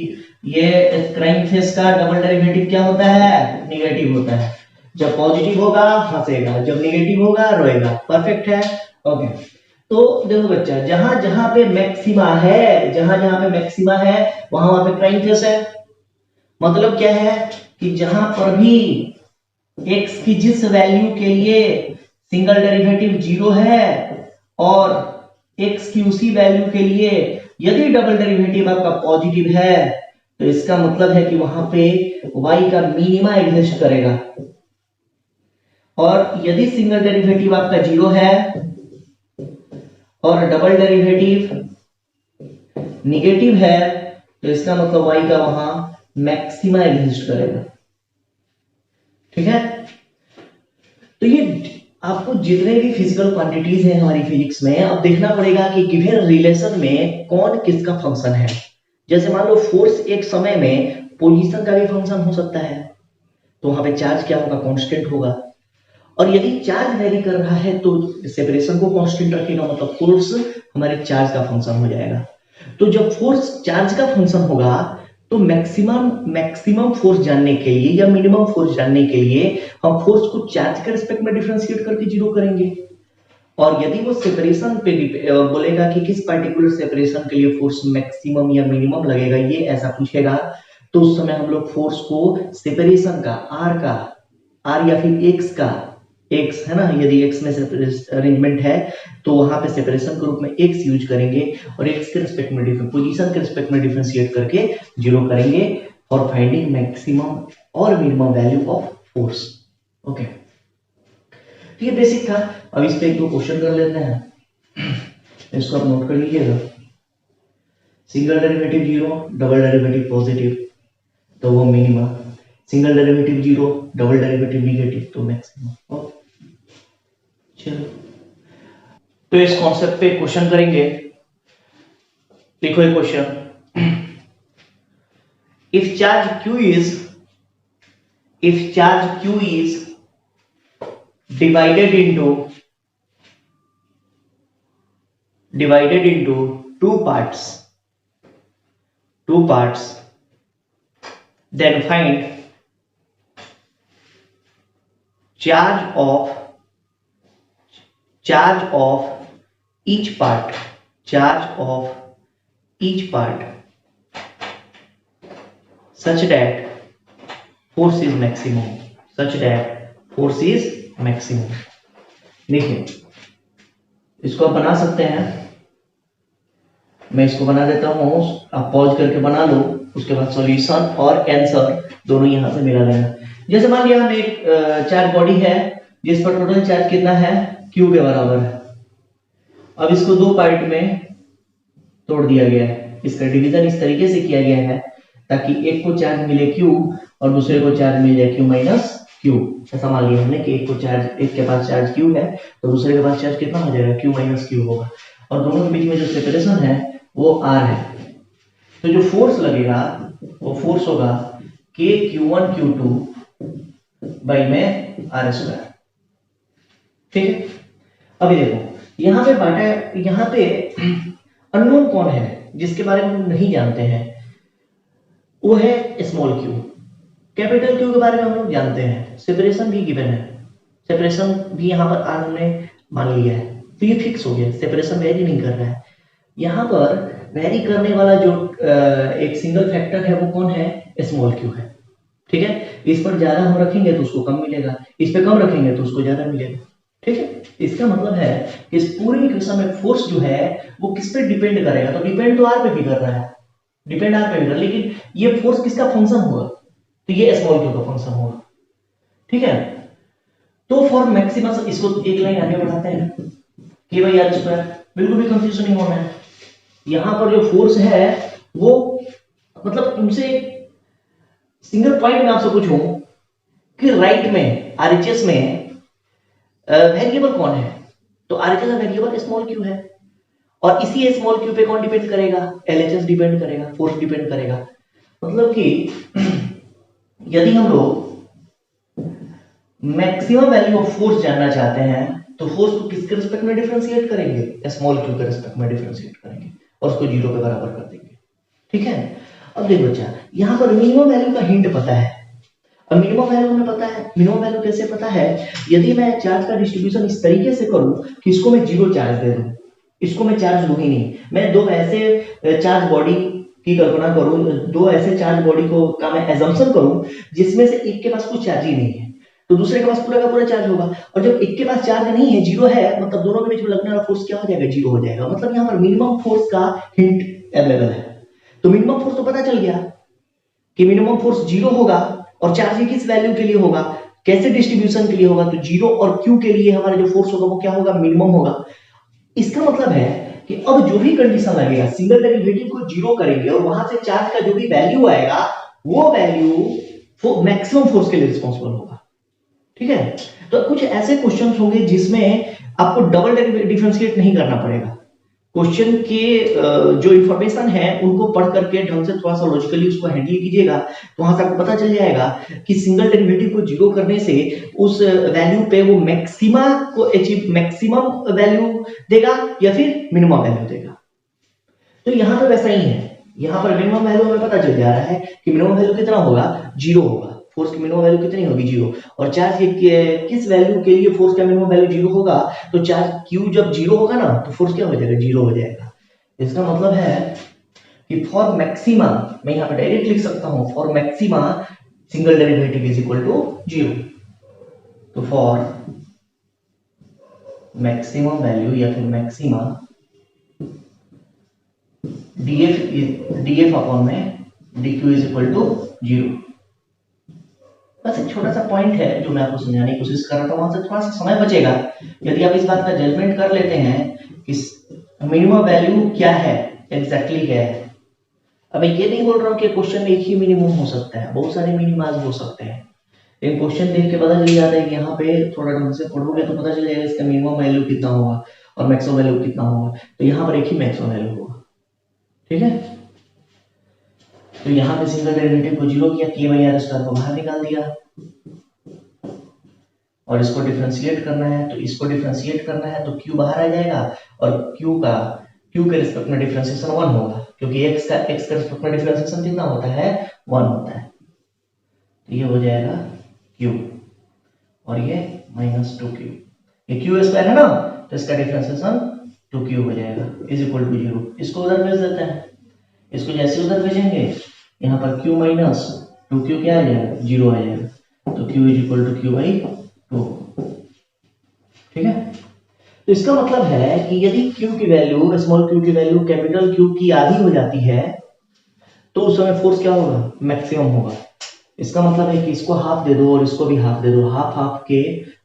ये क्राइंग फेस का डबल डेरिवेटिव क्या होता है, नेगेटिव होता है। जब पॉजिटिव होगा हंसेगा, जब नेगेटिव होगा रोएगा। परफेक्ट है। ओके, तो देखो बच्चा, जहां जहां पे मैक्सिमा है, जहां जहां पे मैक्सिमा है वहां वहां पे क्राइंग फेस है। मतलब क्या है कि जहां पर भी x की जिस वैल्यू के लिए सिंगल डेरिवेटिव 0 है और x की उसी वैल्यू के लिए यदि डबल डेरिवेटिव आपका पॉजिटिव है, तो इसका मतलब है कि वहां पे y का मिनिमा एग्जिस्ट करेगा। और यदि सिंगल डेरिवेटिव आपका 0 है और डबल डेरिवेटिव निगेटिव है, तो इसका मतलब y का वहां मैक्सिमा एग्जिस्ट करेगा। ठीक है। तो ये आपको जितने भी फिजिकल क्वांटिटीज हैं हमारी फिजिक्स में, अब देखना पड़ेगा कि गिवन रिलेशन में कौन किसका फंक्शन है। जैसे मान लो फोर्स एक समय में पोजीशन का भी फंक्शन हो सकता है, तो वहां पे चार्ज क्या होगा, कांस्टेंट होगा। और यदि चार्ज वेरी कर रहा है तो सेपरेशन को कांस्टेंट रखेगा, मतलब फोर्स हमारे चार्ज का फंक्शन हो जाएगा। तो जब फोर्स चार्ज का फंक्शन होगा तो मैक्सिमम फोर्स जानने के लिए या मिनिमम फोर्स जानने के लिए हम फोर्स को चार्ज के रिस्पेक्ट में डिफरेंशिएट करके 0 करेंगे। और यदि वो सेपरेशन पे बोलेगा कि किस पर्टिकुलर सेपरेशन के लिए फोर्स मैक्सिमम या मिनिमम लगेगा, ये ऐसा पूछेगा, तो उस समय हम लोग फोर्स को सेपरेशन का आर या फिर एक्स का, एक्स है ना, यदि एक्स में अरेंजमेंट है तो वहां पे सेपरेशन के रूप में एक्स यूज करेंगे और एक्स के रिस्पेक्ट में पोजीशन के रिस्पेक्ट में डिफरेंशिएट करके जीरो करेंगे फॉर फाइंडिंग मैक्सिमम और minimum value of force. Okay, तो ये बेसिक था। अब इस पे एक दो क्वेश्चन कर लेते हैं, इसको आप नोट कर लीजिएगा। Single derivative zero, double derivative positive तो वो minimum, single derivative zero, double derivative negative तो मैक्सिमम। ओके चलो, तो इस कॉन्सेप्ट पे क्वेश्चन करेंगे। देखो ये question, if charge q is divided into two parts, then find charge of each part such that force is maximum। देखिए इसको आप बना सकते हैं, मैं इसको बना देता हूं, आप पॉज करके बना लो, उसके बाद सॉल्यूशन और आंसर दोनों यहां से मिला लेना। जैसे मान लिया हमें एक चार्ज बॉडी है जिस पर टोटल चार्ज कितना है, q के बराबर है। अब इसको दो पार्ट में तोड़ दिया गया है, इसका डिवीजन इस तरीके से किया गया है ताकि एक को चार्ज मिले q और दूसरे को चार्ज मिल जाए q माइनस q। ऐसा मान लिया हमने कि एक के पास चार्ज q है तो दूसरे के पास चार्ज कितना हो जाएगा, q माइनस q होगा, और दोनों के बीच में जो सेपरेशन है वो r है। तो जो फोर्स लगेगा वो फोर्स होगा k q1 q2 बाई में r स्क्वायर। ठीक है, अभी देखो यहाँ पे अननोन कौन है जिसके बारे में हम नहीं जानते हैं, वो है स्मॉल q। कैपिटल Q के बारे में हम लोग जानते हैं, सेपरेशन भी गिवन है, सेपरेशन भी यहाँ पर r हमने मान लिया है, तो ये फिक्स हो गया, सेपरेशन वेरी नहीं कर रहा है। यहाँ पर वेरी करने वाला जो एक सिंगल फैक्टर है वो कौन है, स्मॉल q है। ठीक है, इस पर ज्यादा हम रखेंगे तो उसको कम मिलेगा, इस पे कम रखेंगे तो उसको ज्यादा मिलेगा। ठीक है, इसका मतलब है कि इस पूरी इक्वेशन में फोर्स जो है वो किस पे डिपेंड करेगा, तो डिपेंड तो r पे भी कर रहा है, डिपेंड r पे भी कर, लेकिन ये फोर्स किसका फंक्शन होगा, तो ये स्मॉल q का फंक्शन होगा। ठीक है, तो फॉर मैक्सिमम इसको एक लाइन आगे बढ़ाते हैं कि भाई r स्क्वायर, बिल्कुल भी कंफ्यूजन नहीं होना है। यहां पर जो फोर्स है वो मतलब तुमसे सिंगल पॉइंट में आपसे पूछूं कि राइट में आरएचएस में वेरिएबल कौन है, तो आरएचएस का वेरिएबल स्मॉल q है, और इसी स्मॉल q पे कौन डिपेंड करेगा, एलएचएस डिपेंड करेगा, फोर्स डिपेंड करेगा। मतलब कि यदि हम लोग मैक्सिमम वैल्यू ऑफ फोर्स जानना चाहते हैं तो फोर्स को किसके रिस्पेक्ट में डिफरेंशिएट करेंगे, स्मॉल q के रिस्पेक्ट में डिफरेंशिएट करेंगे और उसको जीरो के बराबर कर देंगे। ठीक है, अब देखो बच्चा, यहाँ पर मिनिमम वैल्यू का हिंट पता है। अब मिनिमम वैल्यू हमें पता है, मिनिमम वैल्यू कैसे पता है, यदि मैं चार्ज का डिस्ट्रीब्यूशन इस तरीके से करूं कि इसको मैं जीरो चार्ज दे दूं, इसको मैं चार्ज लूं ही नहीं, मैं दो ऐसे चार्ज बॉडी की कल्पना करूं, दो ऐसे चार्ज बॉडी को का मैं एजम्पशन करूं जिसमें से एक के पास कुछ चार्ज ही नहीं है तो दूसरे के पास पूरा का पूरा चार्ज होगा, और जब एक के पास चार्ज नहीं है, जीरो है, मतलब दोनों के बीच में लगने वाला फोर्स क्या हो जाएगा, जीरो हो जाएगा। मतलब यहाँ पर मिनिमम फोर्स का हिंट अवेलेबल है। तो मिनिमम फोर्स तो पता चल गया कि मिनिमम फोर्स जीरो होगा, और चार्ज ही किस वैल्यू के लिए होगा, कैसे डिस्ट्रीब्यूशन के लिए होगा, तो जीरो और क्यू के लिए हमारा जो फोर्स होगा वो क्या होगा, मिनिमम होगा। इसका मतलब है कि अब जो भी कंडीशन लगेगा, सिंगल डेरिवेटिव को जीरो करेंगे और वहां से चार्ज का जो भी वैल्यू आएगा वो वैल्यू मैक्सिमम फोर्स के लिए रिस्पॉन्सिबल होगा। ठीक है, तो कुछ ऐसे क्वेश्चंस होंगे जिसमें आपको डबल डिफरेंशिएट नहीं करना पड़ेगा, क्वेश्चन के जो इंफॉर्मेशन है उनको पढ़ करके ढंग से थोड़ा सा लॉजिकली उसको हैंडल कीजिएगा, तो वहां से आपको पता चल जाएगा कि सिंगल डेरिवेटिव को जीरो करने से उस वैल्यू पे वो मैक्सिमा को अचीव, मैक्सिमम वैल्यू देगा या फिर मिनिमम वैल्यू देगा। तो यहाँ पर वैसा ही है, यहाँ पर मिनिमम वैल्यू हमें पता चल जा रहा है कि मिनिमम वैल्यू कितना होगा, जीरो होगा, फोर्स की मिनिमम वैल्यू कितनी होगी, जीरो, और चार्ज किस वैल्यू के लिए फोर्स का मिनिमम वैल्यू जीरो होगा, तो चार्ज q जब जीरो होगा ना तो फोर्स क्या हो जाएगा, जीरो हो जाएगा। इसका मतलब है कि फॉर मैक्सिमा, मैं यहाँ पे डायरेक्ट लिख सकता हूँ for maxima single derivative is equal to 0। तो फॉर मैक्सिमम वैल्यू या फिर मैक्सिमा df अपॉन में dq इज इक्वल टू 0। बस एक छोटा सा पॉइंट है जो मैं आपको समझाने की कोशिश कर रहा था, वहां से थोड़ा सा समय बचेगा यदि आप इस बात का जजमेंट कर लेते हैं कि मिनिमम वैल्यू क्या है, एग्जैक्टली क्या है। अब मैं ये नहीं बोल रहा हूँ कि क्वेश्चन में एक ही मिनिमम हो सकता है, बहुत सारे मिनिमाज हो सकते हैं, लेकिन क्वेश्चन देख के पता चल जाता है कि यहाँ पे थोड़ा ढंग से पढ़ोगे तो पता चल जाएगा इसका मिनिमम वैल्यू कितना होगा और मैक्सिमम वैल्यू कितना होगा। तो यहाँ पर एक ही मैक्सिमम वैल्यू होगा, ठीक है। तो यहाँ पे सिंगल डेरिवेटिव को 0 किया, k बाई आर स्क्वायर को बाहर निकाल दिया और इसको डिफरेंशिएट करना है, तो इसको डिफरेंशिएट करना है तो q बाहर आ जाएगा और q के रिस्पेक्ट में डिफरेंशिएशन 1 होगा, क्योंकि x के रिस्पेक्ट में डिफरेंशिएशन कितना होता है, 1 होता है। तो ये हो जाएगा q और ये माइनस 2q, ये q स्क्वायर है ना, तो इसका डिफरेंशिएशन 2q हो जाएगा इज इक्वल टू 0। इसको उधर भेज देते हैं, इसको जैसे उधर भेजेंगे यहाँ पर q माइनस 2q क्या आ जाएगा, 0 आ जाएगा। तो q is equal to q by 2, ठीक है। तो इसका मतलब है कि यदि q की वैल्यू, स्मॉल q की वैल्यू कैपिटल Q की आधी हो जाती है तो उस समय फोर्स क्या होगा, मैक्सिमम होगा। इसका मतलब है कि इसको हाफ दे दो और इसको भी हाफ दे दो, हाफ हाफ के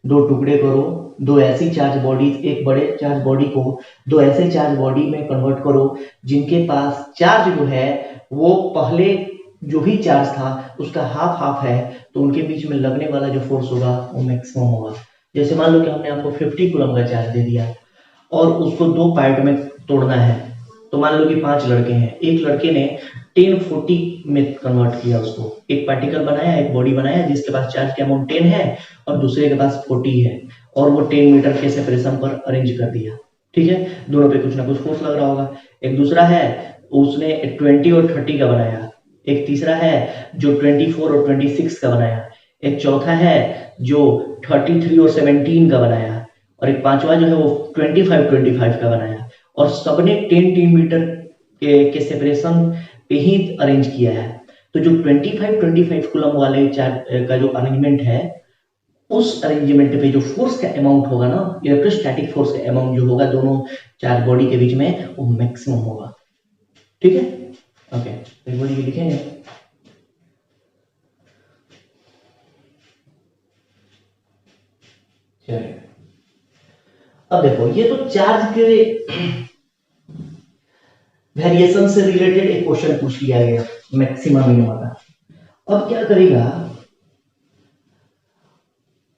दो टुकड़े करो, दो ऐसी चार्ज बॉडी, एक बड़े चार्ज बॉडी को दो ऐसे चार्ज बॉडी में कन्वर्ट करो जिनके पास चार्ज जो है वो पहले जो भी चार्ज था उसका हाफ हाफ है, तो उनके बीच में लगने वाला जो फोर्स होगा वो मैक्सिमम होगा। जैसे मान लो कि हमने आपको 50 कूलम का चार्ज दे दिया और उसको दो पार्ट में तोड़ना है, तो मान लो कि 5 लड़के हैं, एक लड़के ने 1040 में कन्वर्ट किया, उसको एक पार्टिकल बनाया, एक बॉडी बनाया जिसके पास चार्ज का अमाउंट 10 है और दूसरे के पास 40 है और वो 10 मीटर के सेपरेशन पर अरेंज कर दिया, ठीक है। दोनों पे कुछ ना कुछ फोर्स लग रहा होगा। एक दूसरा है उसने 20 और 30 का बनाया, एक तीसरा है जो 24 और 26 का बनाया, एक चौथा है जो 33 और 17 का बनाया और एक पांचवा जो है वो 25 का बनाया और सबने 10 मीटर के सेपरेशन पे ही अरेंज किया है। तो जो 25 कूलम वाले चार्ज का जो अरेंजमेंट है, उस अरेंजमेंट पे जो फोर्स का अमाउंट होगा ना, इलेक्ट्रोस्टैटिक फोर्स का अमाउंट जो होगा दोनों चार्ज बॉडी के बीच में, वो मैक्सिमम होगा, ठीक है। ओके, एक बार ये लिखेंगे। चलिए अब देखो, ये तो चार्ज के वेरिएशन से रिलेटेड एक क्वेश्चन पूछ लिया गया मैक्सिमम मिनिमम का। अब क्या करेगा,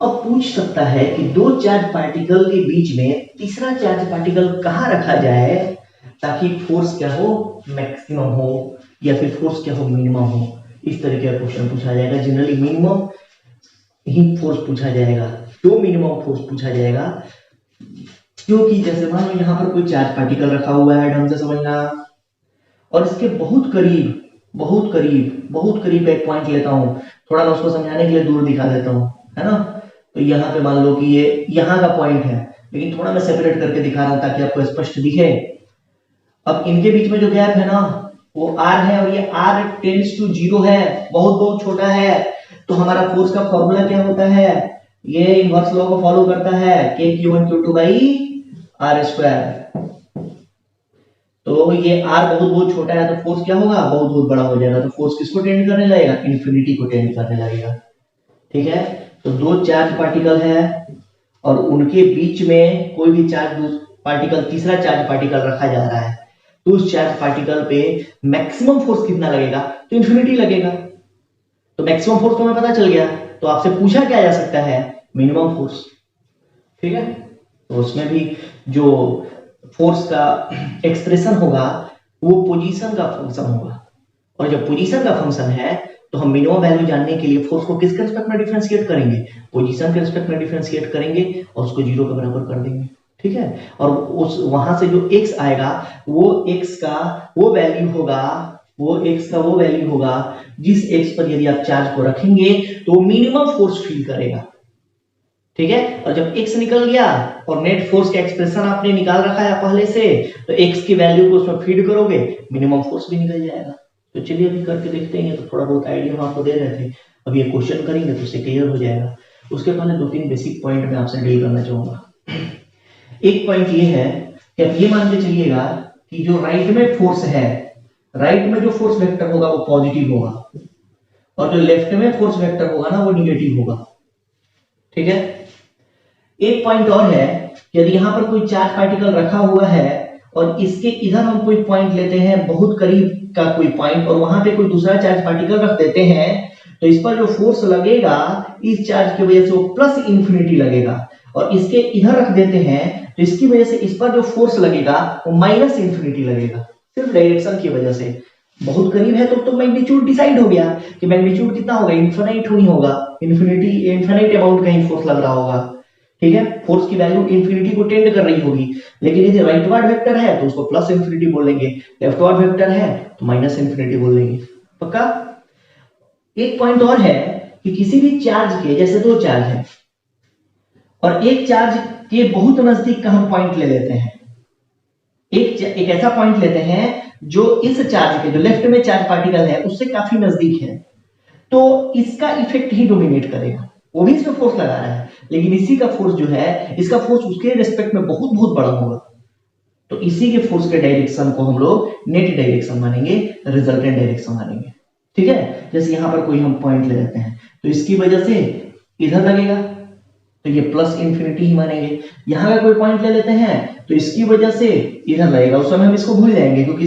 अब पूछ सकता है कि दो चार्ज पार्टिकल के बीच में तीसरा चार्ज पार्टिकल कहां रखा जाए ताकि फोर्स क्या हो, मैक्सिमम हो, या फिर फोर्स क्या हो, मिनिमम हो। इस तरीके का क्वेश्चन पूछा जाएगा। जनरली मिनिमम ही फोर्स पूछा जाएगा, क्यों मिनिमम फोर्स पूछा जाएगा, क्योंकि जैसे मान लो यहाँ पर कोई चार्ज पार्टिकल रखा हुआ है, ढंग से समझना, और इसके बहुत करीब एक पॉइंट लेता हूँ, थोड़ा मैं उसको समझाने के लिए दूर दिखा देता हूँ, है ना। तो यहाँ पे मान लो कि ये यहाँ का पॉइंट है, लेकिन थोड़ा मैं सेपरेट करके दिखा रहा हूँ ताकि आपको स्पष्ट दिखे। अब इनके बीच में जो गैप है ना वो r है और ये r टेंड्स टू 0 है, बहुत छोटा है। तो हमारा फोर्स का फॉर्मूला क्या होता है, ये इनवर्स लॉ को फॉलो करता है, K Q1 Q2 r square. तो ये r बहुत छोटा है तो फोर्स क्या होगा, बहुत बड़ा हो जाएगा। तो फोर्स किसको टेंड करने लगेगा, इन्फिनिटी को टेंड करने लगेगा, ठीक है। तो दो चार्ज पार्टिकल है और उनके बीच में कोई भी चार्ज पार्टिकल, तीसरा चार्ज पार्टिकल रखा जा रहा है, तो उस चार्ज पार्टिकल पे मैक्सिमम फोर्स कितना लगेगा, तो इन्फिनिटी लगेगा। तो मैक्सिमम फोर्स तो हमें पता चल गया, तो आपसे पूछा क्या जा सकता है, मिनिमम फोर्स, ठीक है। तो उसमें भी जो फोर्स का एक्सप्रेशन होगा वो पोजीशन का फंक्शन होगा, और जब पोजीशन का फंक्शन है तो हम मिनिमम वैल्यू जानने के लिए फोर्स को किसके रिस्पेक्ट में डिफरेंशिएट करेंगे, पोजीशन के रिस्पेक्ट में डिफरेंशिएट करेंगे और उसको 0 के बराबर कर देंगे, ठीक है। और उस वहां से जो x आएगा वो x का वो वैल्यू होगा जिस x पर यदि आप चार्ज को रखेंगे तो मिनिमम फोर्स फील करेगा, ठीक है। और जब x निकल गया और नेट फोर्स का एक्सप्रेशन आपने निकाल रखा है पहले से, तो x की वैल्यू को उसमें फीड करोगे, मिनिमम फोर्स भी निकल जाएगा। तो चलिए अभी करके देखते हैं। तो थोड़ा बहुत आइडिया हम आपको दे रहे थे, अब ये क्वेश्चन करेंगे तो उससे क्लियर हो जाएगा। उसके पहले 2-3 बेसिक पॉइंट मैं आपसे डील करना चाहूंगा। एक पॉइंट ये है कि आप ये मान के चलिएगा कि जो राइट में फोर्स है, राइट में जो फोर्स वेक्टर होगा वो पॉजिटिव होगा, और जो लेफ्ट में फोर्स वेक्टर होगा ना वो निगेटिव होगा। ठीक है। एक पॉइंट और है, यदि यहां पर कोई चार्ज पार्टिकल रखा हुआ है और इसके इधर हम कोई पॉइंट लेते हैं, बहुत करीब का कोई पॉइंट, और वहां पे कोई दूसरा चार्ज पार्टिकल रख देते हैं, तो इस पर जो फोर्स लगेगा इस चार्ज की वजह से वो प्लस इंफिनिटी लगेगा, और इसके इधर रख देते हैं तो इसकी वजह से इस पर जो फोर्स लगेगा वो माइनस इंफिनिटी लगेगा, सिर्फ डायरेक्शन की वजह से। बहुत करीब है तो मैग्नीट्यूड डिसाइड हो गया कि मैग्नीट्यूड कितना होगा, इनफिनिट नहीं होगा, इनफिनिट अमाउंट का ही फोर्स लग रहा होगा। ठीक है, फोर्स की वैल्यू इंफिनिटी को टेंड कर रही होगी। लेकिन यदि राइटवर्ड वेक्टर है तो उसको प्लस इंफिनिटी बोलेंगे, लेफ्टवर्ड वेक्टर है तो माइनस इंफिनिटी बोलेंगे। पक्का। एक पॉइंट और है कि किसी भी चार्ज के, जैसे दो चार्ज है और एक चार्ज के बहुत नजदीक का हम पॉइंट ले लेते हैं, एक ऐसा पॉइंट लेते हैं जो इस चार्ज के, जो लेफ्ट में चार्ज पार्टिकल है उससे काफी नजदीक है, तो इसका इफेक्ट ही डोमिनेट करेगा। वो भी इसमें फोर्स लगा रहा है, लेकिन इसी का फोर्स जो है, इसका फोर्स उसके रिस्पेक्ट में बहुत बहुत बड़ा होगा। तो इसी के फोर्स के डायरेक्शन को हम लोग नेट डायरेक्शन मानेंगे, रिजल्टेंट डायरेक्शन मानेंगे। ठीक है। जैसे यहां पर कोई हम पॉइंट ले लेते हैं तो इसकी वजह से इधर लगेगा, तो ये प्लस इंफिनिटी ही मानेंगे। यहां का कोई पॉइंट ले लेते हैं तो इसकी वजह से इधर लगेगा, उस समय हम इसको भूल जाएंगे क्योंकि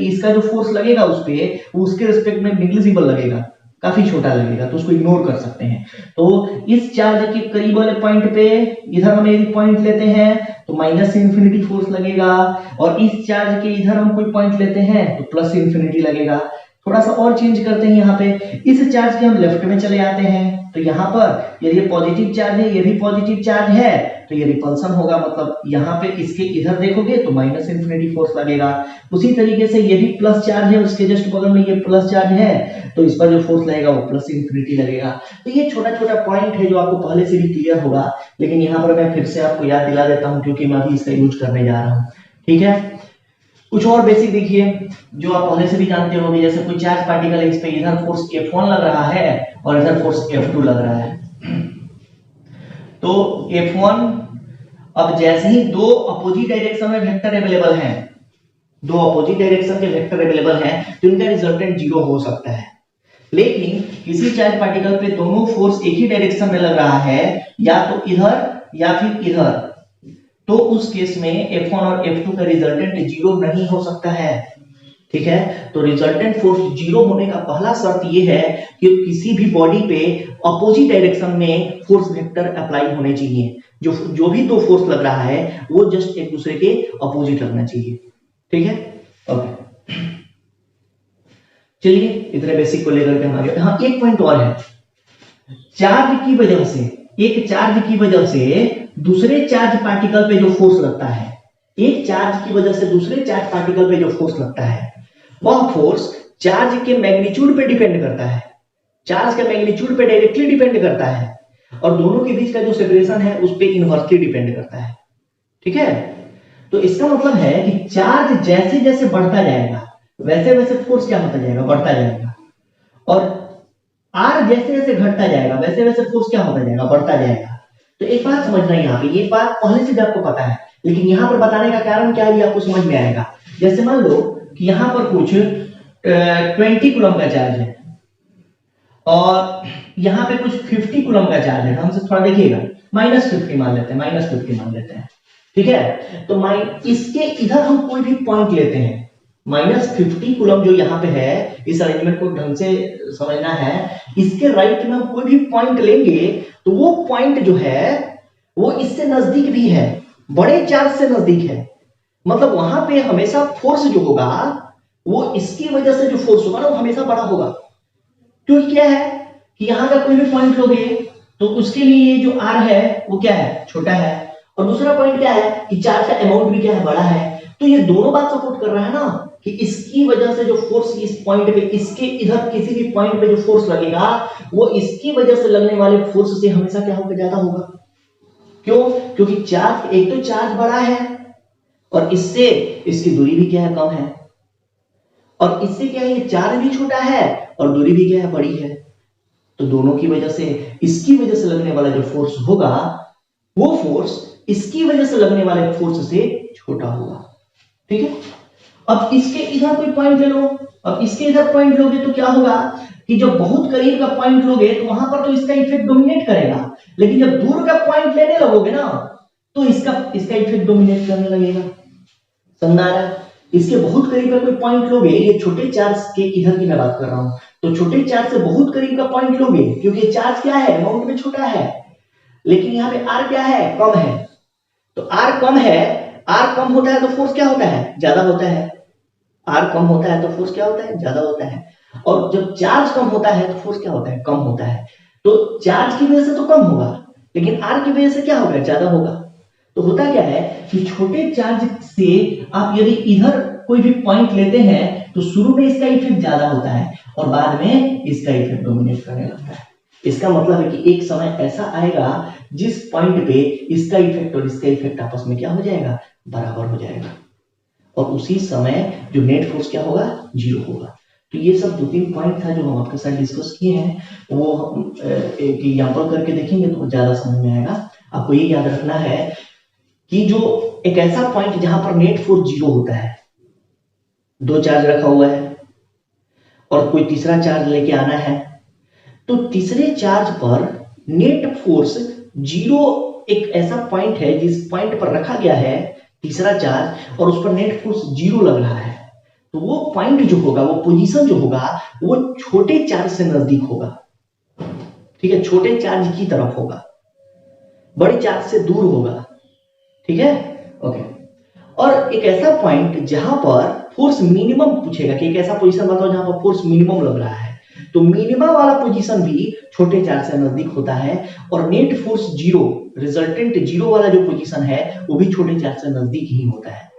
इसका जो फोर्स लगेगा उस पे, वो उसके रिस्पेक्ट में नेग्लिजिबल लगेगा, काफी छोटा लगेगा, तो उसको इग्नोर कर सकते हैं। तो इस चार्ज के करीब वाले पॉइंट पे इधर हम एक पॉइंट लेते हैं तो माइनस इंफिनिटी फोर्स लगेगा, और इस चार्ज के इधर हम कोई पॉइंट लेते हैं तो प्लस इंफिनिटी लगेगा। थोड़ा सा और चेंज करते हैं, यहाँ पे इस चार्ज के हम लेफ्ट में चले आते हैं, तो यहाँ पर यदि पॉजिटिव चार्ज है, ये भी पॉजिटिव चार्ज है, तो ये रिपल्सन होगा, मतलब यहाँ पे इसके इधर देखोगे तो माइनस इंफिनिटी फोर्स लगेगा। उसी तरीके से ये भी प्लस चार्ज है, उसके जस्ट बगल में ये प्लस चार्ज है, तो इस पर जो फोर्स लगेगा वो प्लस इंफिनिटी लगेगा। तो ये छोटा छोटा पॉइंट है जो आपको पहले से भी क्लियर होगा, लेकिन यहाँ पर मैं फिर से आपको याद दिला देता हूँ क्योंकि मैं अभी इसका यूज करने जा रहा हूँ। ठीक है। कुछ और बेसिक देखिए जो आप पहले से भी जानते होंगे, जैसे कोई चार्ज पार्टिकल है, इस पे इधर फोर्स F1 लग रहा है और इधर फोर्स F2 लग रहा है, तो F1, अब जैसे ही दो अपोजिट डायरेक्शन में वेक्टर अवेलेबल हैं, दो अपोजिट डायरेक्शन के वेक्टर अवेलेबल हैं, तो इनका रिजल्टेंट 0 हो सकता है। लेकिन किसी चार्ज पार्टिकल पे दोनों फोर्स एक ही डायरेक्शन में लग रहा है, या तो इधर या फिर इधर, तो उस केस में F1 और F2 का रिजल्टेंट 0 नहीं हो सकता है। ठीक है। तो रिजल्टेंट फोर्स 0 होने का पहला शर्त यह है कि किसी भी बॉडी पे अपोजिट डायरेक्शन में फोर्स वेक्टर अप्लाई होने चाहिए, जो भी दो फोर्स लग रहा है वो जस्ट एक दूसरे के अपोजिट लगना चाहिए। ठीक है। ओके, चलिए इतने बेसिक को लेकर के हम आगे। हाँ, एक पॉइंट और है, चार्ज की वजह से, एक चार्ज की वजह से दूसरे चार्ज पार्टिकल पे जो फोर्स लगता है, एक चार्ज की वजह से दूसरे चार्ज पार्टिकल पे जो फोर्स लगता है, वह फोर्स चार्ज के मैग्नीट्यूड पे डिपेंड करता है, चार्ज के मैग्नीट्यूड पे डायरेक्टली डिपेंड करता है, और दोनों के बीच का जो सेपरेशन है उस पे इनवर्सली डिपेंड करता है। ठीक है। तो इसका मतलब है कि चार्ज जैसे जैसे बढ़ता जाएगा वैसे वैसे फोर्स क्या होता जाएगा, बढ़ता जाएगा, और आर जैसे जैसे घटता जाएगा वैसे वैसे फोर्स क्या होता जाएगा, बढ़ता जाएगा। तो एक बात समझना, यहाँ पे ये बात पहले से भी आपको पता है, लेकिन यहाँ पर बताने का कारण क्या है ये आपको समझ में आएगा। जैसे मान लो कि यहाँ पर कुछ 20 कूलम का चार्ज है और यहाँ पे कुछ 50 कूलम का चार्ज है, हमसे थोड़ा देखिएगा, -50 मान लेते हैं, -50 मान लेते हैं। ठीक है। तो इसके इधर हम कोई भी पॉइंट लेते हैं, -50 कूलम जो यहाँ पे है, इस अरेंजमेंट को ढंग से समझना है, इसके राइट में हम कोई भी पॉइंट लेंगे तो वो पॉइंट जो है वो इससे नजदीक भी है, बड़े चार्ज से नजदीक है, मतलब वहां पे हमेशा फोर्स जो होगा वो इसकी वजह से जो फोर्स होगा ना वो हमेशा बड़ा होगा। क्योंकि क्या है कि यहाँ का कोई भी पॉइंट लोगे तो उसके लिए जो आर है वो क्या है, छोटा है, और दूसरा पॉइंट क्या है कि चार्ज का अमाउंट भी क्या है, बड़ा है। तो ये दोनों बात सपोर्ट कर रहा है ना कि इसकी वजह से जो फोर्स इस पॉइंट पे, इसके इधर किसी भी पॉइंट पे जो फोर्स लगेगा वो इसकी वजह से लगने वाले फोर्स से हमेशा क्या होगा, ज्यादा होगा। क्यों? क्योंकि चार्ज, एक तो चार्ज बड़ा है और इससे इसकी दूरी भी क्या है, कम है, और इससे क्या है, ये चार्ज भी छोटा है और दूरी भी क्या है, बड़ी है। तो दोनों की वजह से, इसकी वजह से लगने वाला जो फोर्स होगा वो फोर्स इसकी वजह से लगने वाले फोर्स से छोटा होगा। ठीक है। अब इसके इधर कोई पॉइंट ले लो, अब इसके इधर पॉइंट लोगे तो क्या होगा कि जब बहुत करीब का पॉइंट लोगे तो वहां पर तो इसका इफेक्ट डोमिनेट करेगा, लेकिन जब दूर का पॉइंट लेने लगोगे ना तो इसका इसका इफेक्ट डोमिनेट करने लगेगा। समझ आ रहा है? इसके बहुत करीब का कोई पॉइंट लोगे, ये छोटे चार्ज के इधर की मैं बात कर रहा हूं, तो छोटे चार्ज से बहुत करीब का पॉइंट लोगे, क्योंकि चार्ज क्या है, अमाउंट में छोटा है, लेकिन यहाँ पे आर क्या है, कम है। तो आर कम है, आर कम होता है तो फोर्स क्या होता है, ज्यादा होता है। आर कम होता है तो फोर्स क्या होता है, ज्यादा होता है। और जब चार्ज कम होता है तो फोर्स क्या होता है, कम होता है। तो चार्ज की वजह से तो कम होगा, लेकिन आर की वजह से क्या होगा, ज्यादा होगा। तो होता क्या है कि छोटे चार्ज से आप यदि इधर कोई भी पॉइंट लेते हैं तो शुरू में इसका इफेक्ट ज्यादा होता है और बाद में इसका इफेक्ट डोमिनेट करने लगता है। इसका मतलब है कि एक समय ऐसा आएगा जिस पॉइंट पे इसका इफेक्ट और इसका इफेक्ट आपस में क्या हो जाएगा, बराबर हो जाएगा, और उसी समय जो नेट फोर्स क्या होगा, जीरो होगा। तो ये सब दो तीन पॉइंट था जो हम आपके साथ डिस्कस किए हैं, वो हम एक एग्जांपल करके देखेंगे तो ज्यादा समझ में आएगा। आपको ये याद रखना है कि जो एक ऐसा पॉइंट जहां पर नेट फोर्स जीरो होता है, दो चार्ज रखा हुआ है और कोई तीसरा चार्ज लेके आना है, तो तीसरे चार्ज पर नेट फोर्स जीरो एक ऐसा पॉइंट है जिस पॉइंट पर रखा गया है तीसरा चार्ज और उस पर नेट फोर्स जीरो लग रहा है। तो वो पॉइंट जो होगा, वो पोजीशन जो होगा, वो छोटे चार्ज से नजदीक होगा। ठीक है, छोटे चार्ज की तरफ होगा, बड़े चार्ज से दूर होगा। ठीक है, ओके। और एक ऐसा पॉइंट जहां पर फोर्स मिनिमम पूछेगा कि एक ऐसा पोजीशन बताओ जहां पर फोर्स मिनिमम लग रहा है, तो मिनिमम वाला पोजीशन भी छोटे चार्ज से नजदीक होता है और net force zero, resultant zero वाला जो पोजीशन है वो भी छोटे चार्ज से नजदीक ही होता है।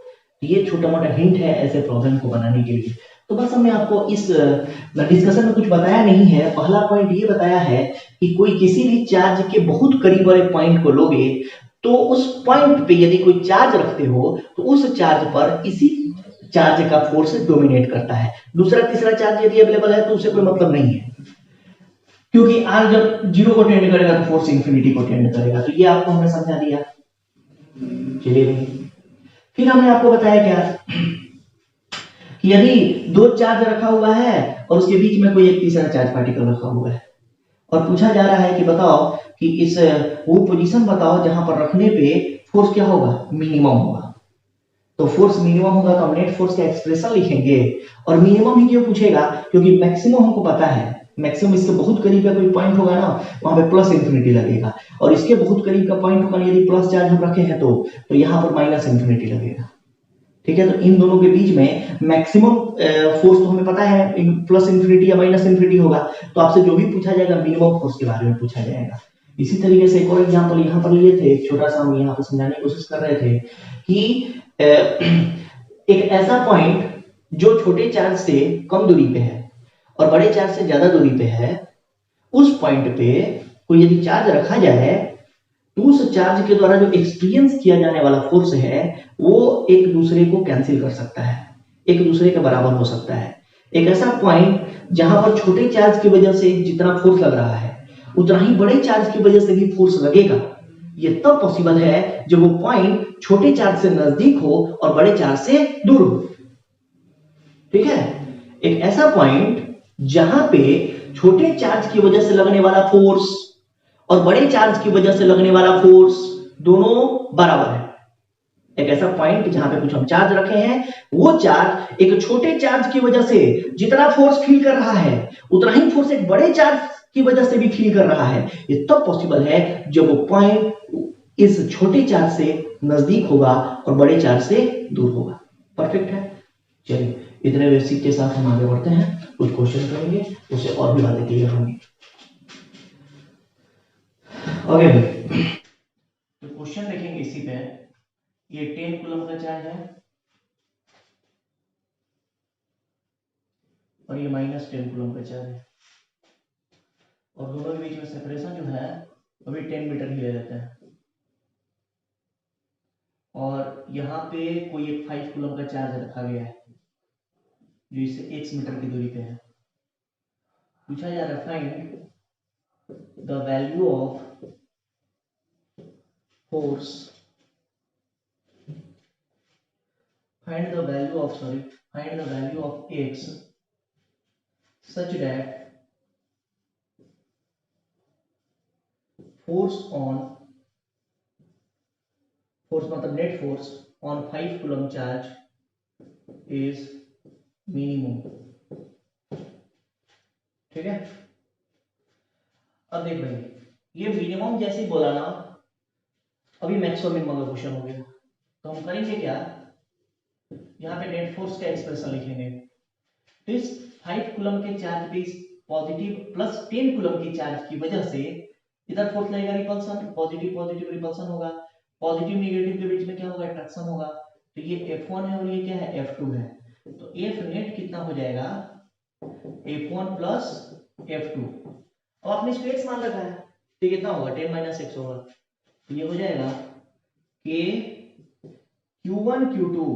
ये छोटा मोटा हिंट है ऐसे प्रॉब्लम को बनाने के लिए। तो बस हमने आपको इस डिस्कशन में कुछ बताया नहीं है। पहला पॉइंट ये बताया है कि कोई किसी भी चार्ज के बहुत करीब वाले पॉइंट को लोगे तो उस पॉइंट पे यदि कोई चार्ज रखते हो तो उस चार्ज पर इसी चार्ज का फोर्स डोमिनेट करता है। दूसरा तीसरा चार्ज यदि अवेलेबल है तो उससे कोई मतलब नहीं है, क्योंकि आर जब जीरो को टेंड करेगा तो फोर्स इंफिनिटी को टेंड करेगा। तो ये आपको हमने समझा दिया। चलिए भाई, फिर हमने आपको बताया क्या कि यदि दो चार्ज रखा हुआ है और उसके बीच में कोई एक तीसरा चार्ज पार्टिकल रखा हुआ है और पूछा जा रहा है कि बताओ कि इस वो पोजीशन बताओ जहां पर रखने पे फोर्स क्या होगा, मिनिमम होगा। तो फोर्स मिनिमम होगा तो हम नेट फोर्स का एक्सप्रेशन लिखेंगे, और मिनिमम ही क्यों पूछेगा, क्योंकि मैक्सिमम हमको पता है, मैक्सिमम इसके बहुत करीब का कोई पॉइंट होगा ना वहां पे प्लस इंफिनिटी लगेगा, और इसके बहुत करीब का पॉइंट होगा यदि प्लस चार्ज हम रखे हैं तो यहाँ पर माइनस इंफिनिटी लगेगा। ठीक है, तो इन दोनों के बीच में मैक्सिमम फोर्स तो हमें पता है प्लस इंफिनिटी या माइनस इंफिनिटी होगा, तो आपसे जो भी पूछा जाएगा मिनिमम फोर्स के बारे में पूछा जाएगा। इसी तरीके से एक और एग्जांपल यहाँ पर लिए थे, एक छोटा सा हम यहाँ पर समझाने की कोशिश कर रहे थे कि एक ऐसा पॉइंट जो छोटे चार्ज से कम दूरी पे है और बड़े चार्ज से ज्यादा दूरी पे है, उस पॉइंट पे कोई यदि चार्ज रखा जाए तो उस चार्ज के द्वारा जो एक्सपीरियंस किया जाने वाला फोर्स है वो एक दूसरे को कैंसिल कर सकता है, एक दूसरे के बराबर हो सकता है। एक ऐसा पॉइंट जहां पर छोटे चार्ज की वजह से जितना फोर्स लग रहा है उतना ही बड़े चार्ज की वजह से भी फोर्स लगेगा। ये तब पॉसिबल है जब वो पॉइंट छोटे चार्ज से नजदीक हो और बड़े चार्ज से दूर हो। ठीक है, एक ऐसा पॉइंट जहां पे छोटे चार्ज की वजह से लगने वाला फोर्स और बड़े चार्ज की वजह से लगने वाला फोर्स दोनों बराबर है। एक ऐसा पॉइंट जहां पे कुछ हम चार्ज रखे हैं, वो चार्ज एक छोटे चार्ज की वजह से जितना फोर्स फील कर रहा है उतना ही फोर्स एक बड़े चार्ज की वजह से भी फील कर रहा है। ये तब पॉसिबल है जब वो पॉइंट इस छोटे चार्ज से नजदीक होगा और बड़े चार्ज से दूर होगा। परफेक्ट है। चलिए, इतने बेसिक के साथ हम आगे बढ़ते हैं, कुछ क्वेश्चन करेंगे, उससे और भी बातें क्लियर होंगी। ओके भाई, तो क्वेश्चन देखेंगे इसी पे। ये 10 कूलम का चार्ज है और ये -10 कूलम का चार्ज है, और दोनों के बीच में सेपरेशन जो है वो भी 10 मीटर ही ले लेते हैं। और यहाँ पे कोई एक 5 कूलम का चार्ज रखा गया है जो इससे x मीटर की दूरी पे है। पूछा जा रहा है find the value of force, find the value of x such that force मतलब net force on 5 coulomb charge is minimum. ठीक है, अब देख भाई, ये मिनिमम जैसे ही बोला ना, अभी मैक्सिमम मिनिमम का क्वेश्चन हो गया, तो हम करेंगे क्या, यहाँ पे नेट फोर्स का एक्सप्रेशन लिखेंगे। तो इस 5 कूलम के चार्ज पे पॉजिटिव प्लस 10 कूलम की चार्ज की वजह से इधर फोर्स लगेगा, रिपल्सन, पॉजिटिव पॉजिटिव रिपल्सन होगा, पॉजिटिव नेगेटिव के बीच में क्या होगा, अट्रैक्शन होगा। तो ये F1 है और ये क्या है, F2 है। तो F नेट कितना हो जाएगा, F1 प्लस F2। अब आपने इसको x मान रखा है, तो कितना होगा, 10 माइनस x होगा। तो ये हो जाएगा कि Q1 Q2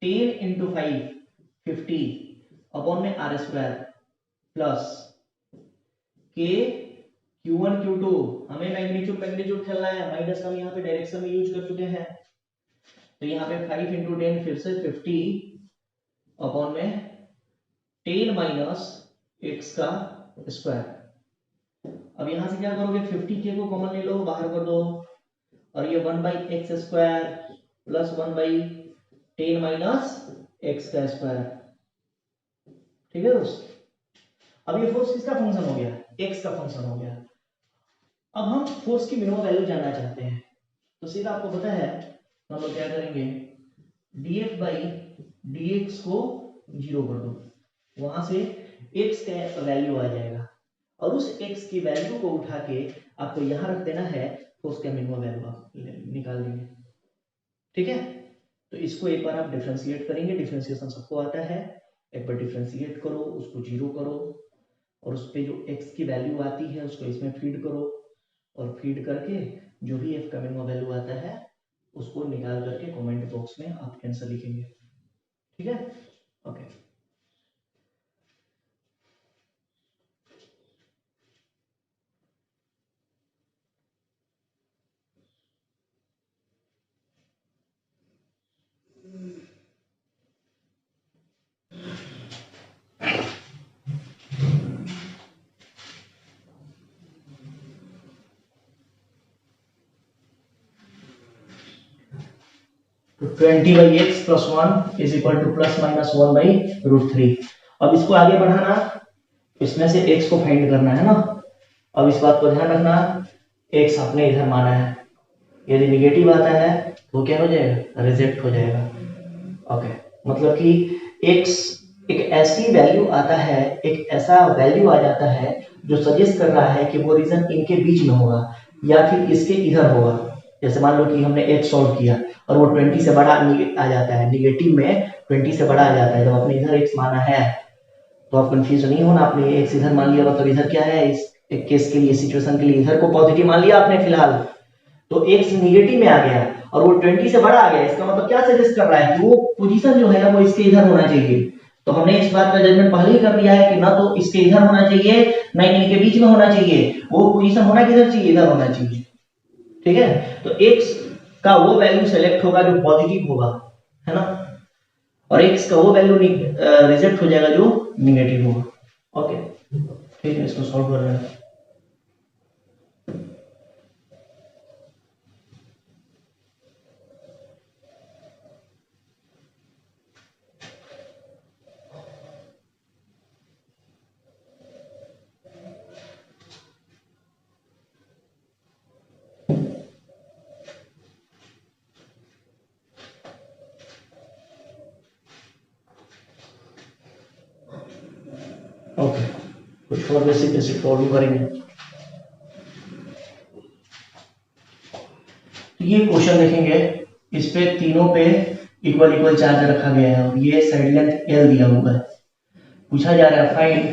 10 इंटू 5 50 अपॉन में R स्क्वायर प्लस के Q1 Q2, हमें मैग्नीट्यूड खेलना है, माइनस का हम यहाँ पे डायरेक्शन में यूज कर चुके हैं। तो यहाँ पे 5 इंटू 10 फिर से 50 अपॉन में 10 माइनस x का स्क्वायर। अब यहाँ से क्या करोगे, 50k को कॉमन ले लो, बाहर कर दो, और ये 1 by x square plus 1 by 10 minus x का स्क्वायर। ठीक है दोस्त, अब ये फोर्स किसका फंक्शन हो गया, x का फंक्शन हो गया। अब हम फोर्स की मिनिमम वैल्यू जानना चाहते हैं, तो सीधा आपको पता है हम लोग क्या करेंगे, df बाई dx को 0 कर दो, वहां से x का वैल्यू आ जाएगा, और उस x की वैल्यू को उठा के आपको यहां रख देना है, फोर्स का मिनिमम वैल्यू निकाल देंगे। ठीक है, तो इसको एक बार आप डिफरेंशिएट करेंगे, डिफरेंशिएशन सबको आता है, एक बार डिफरेंशिएट करो, उसको 0 करो, और उस पे जो x की वैल्यू आती है उसको इसमें फीड करो, और फीड करके जो भी f का मिनिमम वैल्यू आता है उसको निकाल करके कमेंट बॉक्स में आप आंसर लिखेंगे। ठीक है, ओके। तो 20 by x plus 1 is equal to plus minus 1 by root 3। अब इसको आगे बढ़ाना, इसमें से x को फाइंड करना है ना। अब इस बात को ध्यान रखना, x आपने इधर माना है, यदि निगेटिव आता है तो क्या हो जाएगा, रिजेक्ट हो जाएगा। ओके, मतलब कि x एक ऐसी वैल्यू आता है, एक ऐसा वैल्यू आ जाता है जो सजेस्ट कर रहा है कि वो रीजन इनके बीच में होगा या फिर इसके इधर होगा। जैसे मान लो कि हमने x सॉल्व किया और वो 20 से बड़ा आ जाता है, निगेटिव में 20 से बड़ा आ जाता है, जब आपने इधर x माना है तो आप कंफ्यूज नहीं होना, आपने x इधर मान लिया मतलब इधर क्या है, इस एक केस के लिए, सिचुएशन के लिए इधर को पॉजिटिव मान लिया आपने फिलहाल, तो x निगेटिव में आ गया और वो 20 से बड़ा आ गया, इसका मतलब क्या सजेस्ट कर रहा है कि वो पोजीशन जो है वो इसके इधर होना चाहिए। तो हमने इस बात का जजमेंट पहले ही कर लिया है कि ना तो इसके इधर होना चाहिए ना इनके बीच में होना चाहिए, वो पोजीशन होना किधर चाहिए, इधर होना चाहिए। ठीक है, तो x का वो वैल्यू सेलेक्ट होगा जो पॉजिटिव होगा, है ना, और x का वो वैल्यू रिजेक्ट हो जाएगा जो नेगेटिव होगा। ओके, ठीक है, इसको सॉल्व कर रहे हैं। ओके, कुछ और बेसिक प्रॉब्लम करेंगे। तो ये क्वेश्चन देखेंगे, इस पे तीनों पे इक्वल इक्वल चार्ज रखा गया है और ये साइड लेंथ L दिया हुआ है। पूछा जा रहा है find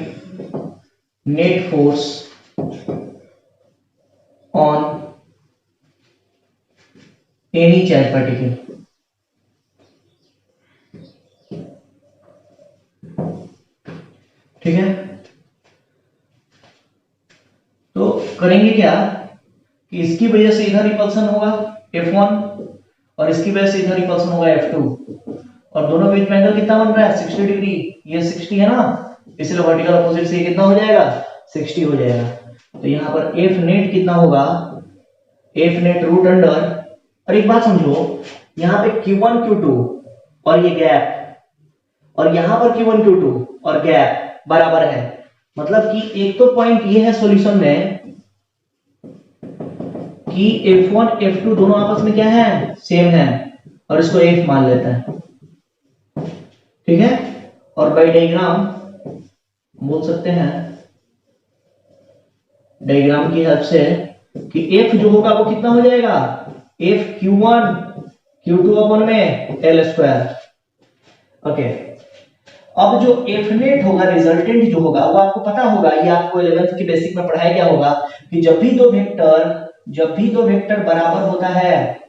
net force on any charge particle. ठीक है, तो करेंगे क्या कि इसकी वजह से इधर रिपल्सन होगा F1 और इसकी वजह से इधर रिपल्सन होगा F2 और दोनों बीच में एंगल कितना बन रहा है 60 डिग्री। ये 60 है ना, इसलिए वर्टिकल अपोजिट से ये कितना हो जाएगा 60 हो जाएगा। तो यहाँ पर F नेट कितना होगा, F नेट रूट अंडर, और एक बात समझो यहाँ पे Q1 Q2 और ये गैप और यहाँ पर Q1 Q2 और गैप बराबर है, मतलब कि एक तो पॉइंट ये है सॉल्यूशन में कि F1 F2 दोनों आपस में क्या है सेम है और इसको F मान लेता है। ठीक है, और बाय डायग्राम बोल सकते हैं डायग्राम की हेल्प से कि F जो होगा वो कितना हो जाएगा F Q1 Q2 अपन में L स्क्वायर। ओके, अब जो F नेट होगा रिजल्टेंट जो होगा वो आपको पता होगा, ये आपको 11th की बेसिक में पढ़ाया गया होगा कि जब भी दो वेक्टर बराबर होता है,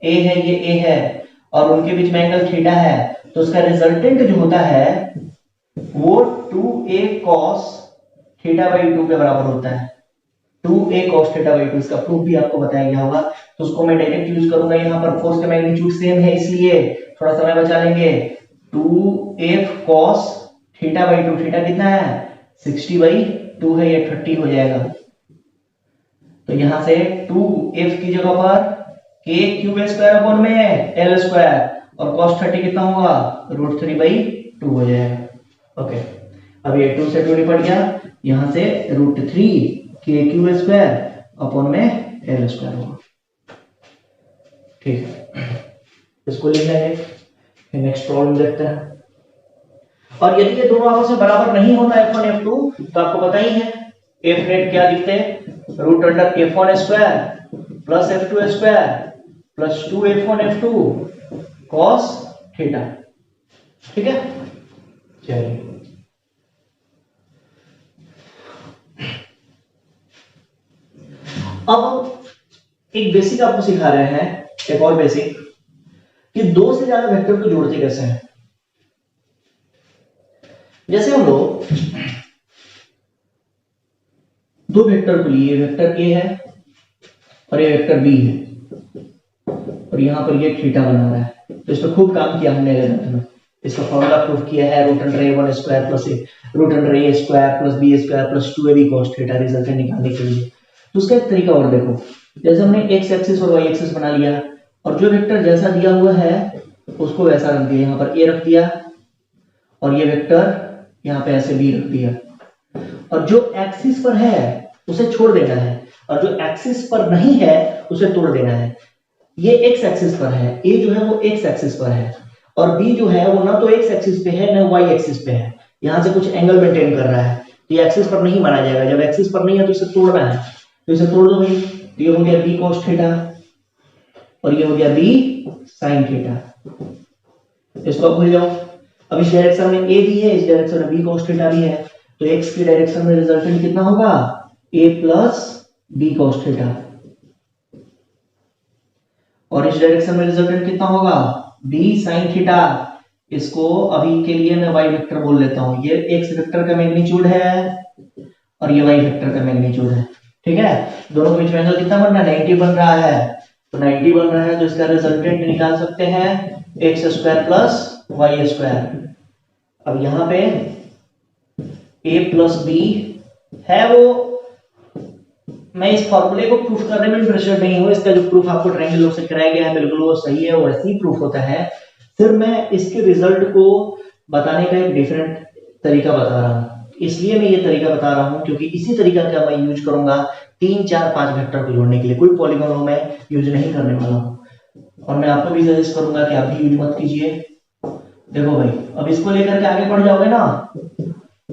A है ये A है और उनके बीच में एंगल थीटा है, तो उसका रिजल्टेंट जो होता है वो 2a cos थीटा बाई 2 के बराबर होता है। 2a cos थीटा बाई 2, इसका प्रूफ भी आपको बताया गया होगा, तो उसको मैं डायरेक्ट यूज करूंगा। यहाँ पर फोर्स का मैग्नीट्यूड सेम है इसलिए थोड़ा समय बचा लेंगे। 2f cos theta by 2, theta कितना है 60 बाई 2 है, ये 30 हो जाएगा। तो यहां से 2f की जगह पर k क्यूब स्क्वायर अपॉन में l स्क्वायर और cos 30 कितना होगा √3 बाई 2 हो जाएगा। ओके, अब ये 2 से 2 निपट गया, यहां से √3 k क्यूब स्क्वायर अपॉन में l स्क्वायर होगा। ठीक है, इसको लिख लेंगे, फिर नेक्स्ट प्रॉब्लम देखते हैं। और यदि ये दोनों आपस में बराबर नहीं होता F1 F2 तो आपको पता ही है F नेट क्या लिखते हैं, root under F1 square plus F2 square plus 2F1 F2 cos theta. ठीक है, चलिए अब एक बेसिक आपको सिखा रहे हैं, एक और बेसिक, कि दो से ज्यादा वेक्टर को जोड़ते कैसे हैं। जैसे हम लोग दो वेक्टर को लिए, वेक्टर A है और ये वेक्टर B है और यहां पर ये थीटा बना रहा है, तो इस पर खूब काम किया हमने 11th में। इसका फॉर्मूला प्रूफ किया है root under A1 square plus root under A square plus B square plus 2AB cos theta resultant निकालने के लिए। तो उसका एक तरीका और देखो, जैसे हमने x एक्सिस और y एक्सिस बना लिया और जो वेक्टर जैसा दिया हुआ है उसको वैसा रख दिया, यहाँ पर A रख दिया और ये वेक्टर यहाँ पे ऐसे B रख दिया, और जो एक्सिस पर है उसे छोड़ देना है और जो एक्सिस पर नहीं है उसे तोड़ देना है। ये x एक्सिस पर है, A जो है वो x एक्सिस पर है और B जो है वो ना तो x एक्सिस पे है ना y एक्सिस पे है, यहाँ से कुछ एंगल मेंटेन कर रहा है, तो ये एक्सिस पर नहीं माना जाएगा। जब एक्सिस पर नहीं है तो इसे तोड़ना है, तो इसे तोड़ दो भाई। तो ये हो गया B cos थीटा और ये हो गया B sin थीटा, इसको आप भूल जाओ। अब इस डायरेक्शन में A भी है, इस डायरेक्शन में B cos थीटा भी है, तो x की डायरेक्शन में रिजल्टेंट कितना होगा A plus B cos theta और इस डायरेक्शन में रिजल्टेंट कितना होगा B sin थीटा। इसको अभी के लिए मैं y वेक्टर बोल लेता हूं, ये x वेक्टर का मैग्नीट्यूड है और ये y वेक्टर का मैग्नीट्यूड है। ठीक है, दोनों के बीच में एंगल कितना बन रहा है 90 बन रहा है, तो 90 बन रहा है तो इसका रिजल्टेंट निकाल सकते हैं x square plus y square. अब यहाँ पे a प्लस b है, वो मैं इस फॉर्मूले को प्रूफ करने में इंटरेस्टेड नहीं हूं, इसका जो प्रूफ आपको ट्रायंगल से कराया गया है बिल्कुल वो सही है, वैसे ही प्रूफ होता है। फिर मैं इसके रिजल्ट को बताने का एक डिफरेंट तरीका बता रहा हूं, इसलिए मैं ये तरीका बता रहा हूं क्योंकि इसी तरीका का मैं यूज करूंगा 3 4 5 वेक्टर को जोड़ने के लिए। कोई पॉलीगॉन मैं यूज नहीं करने वाला हूं और मैं आपको भी सजेस्ट करूंगा कि आप भी यूज मत कीजिए। देखो भाई, अब इसको लेकर के आगे बढ़ जाओगे ना,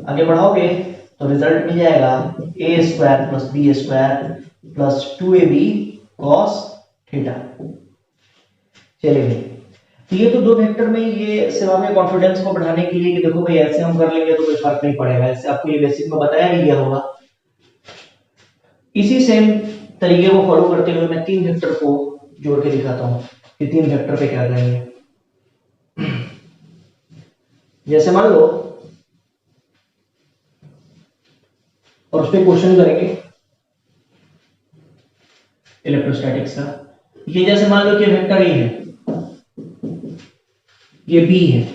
आगे बढ़ाओगे तो रिजल्ट मिल जाएगा a square plus b square plus 2ab cos theta. चलिए भाई, तो ये तो दो वेक्टर में ये सिर्फ आपके कॉन्फिडेंस को बढ़ाने के लिए कि देखो भाई ऐसे हम कर लेंगे तो कोई फर्क नहीं पड़ेगा, ऐसे आपको ये बेसिक में बताया ही गया होगा। इसी सेम तरीके को फॉलो करते हुए मैं 3 वेक्टर को जोड़ के दिखाता हूं कि 3 वेक्टर पे क्या करेंगे। जैसे मान लो और उस पर क्वेश्चन करेंगे इलेक्ट्रोस्टैटिक्स का। ये जैसे मान लो कि वेक्टर ए है, ये बी है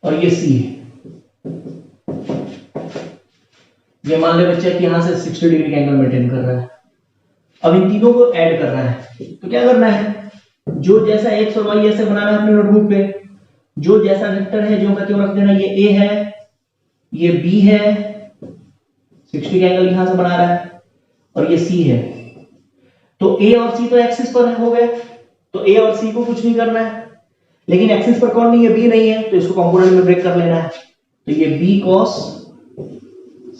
और ये सी है। ये मान ले बच्चा कि यहां से 60 डिग्री का एंगल मेंटेन कर रहा है। अब इन तीनों को ऐड कर रहा है तो क्या करना है, जो जैसा एक्स और वाई ऐसे बनाना है अपने नोटबुक पे, जो जैसा वेक्टर है जो का त्यों रख देना। ये ए है, ये बी है, 60 का एंगल यहां से बना रहा है, और ये सी है। तो ए और सी तो एक्सिस पर हो गए, तो ए और सी को कुछ नहीं करना है। लेकिन एक्सिस पर कौन नहीं है, बी नहीं है, तो इसको कंपोनेंट में ब्रेक कर लेना है। तो ये बी कॉस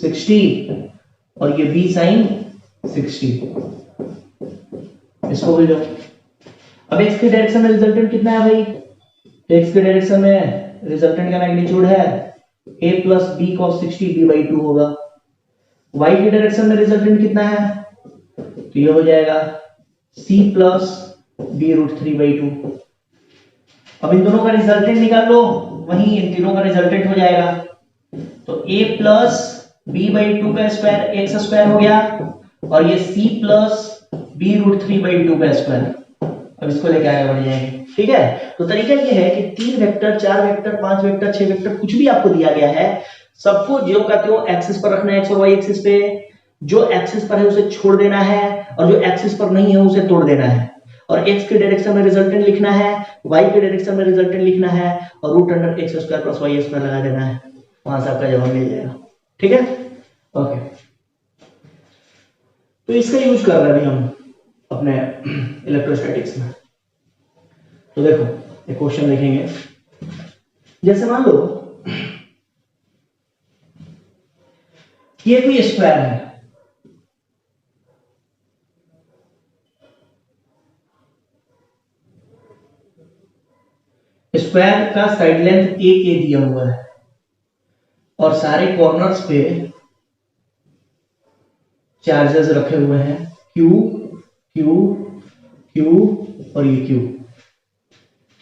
60 और ये बी साइन 60, इसको भी लो। अब एक्स की डायरेक्शन में रिजल्टेंट कितना है भाई, एक्स की डायरेक्शन में रिजल्टेंट का मैग्नीट्यूड है a plus B cos 60 b/2 होगा। y की डायरेक्शन में रिजल्टेंट कितना है, तो ये हो जाएगा c प्लस b√3/2। अब इन दोनों का रिजल्टेंट निकाल लो, वहीं इन तीनों का रिजल्टेंट हो जाएगा। तो a प्लस b/2 का स्क्वायर x स्क्वायर हो गया, और ये c प्लस b√3/2 का स्क्वायर। अब इसको लेके आगे बढ़ जाएंगे, ठीक है। तो तरीका ये है कि 3 वेक्टर, 4 वेक्टर, 5 वेक्टर, 6 वेक्टर, कुछ भी आपको दिया गया है, सबको ज्यों का त्यों एक्सिस पर रखना है, एक्स और वाई एक्सिस पे। जो एक्सिस पर है उसे छोड़ देना है, और जो एक्सिस पर नहीं है उसे तोड़ देना है। और x के डायरेक्शन में रिजल्टेंट लिखना है, y के डायरेक्शन में रिजल्टेंट लिखना है, और √x² प्लस y स्क्वायर लगा देना है। वहां से आपका जवाब मिल जाएगा, ठीक है। ओके, तो इसका यूज कर रहे हैं हम अपने इलेक्ट्रोस्टैटिक्स में। तो देखो एक क्वेश्चन देखेंगे। जैसे मान लो ये कोई स्क्वायर है, स्क्वायर का साइड लेंथ a के दिया हुआ है, और सारे कॉर्नर्स पे चार्जेस रखे हुए हैं Q, Q, Q और ये Q,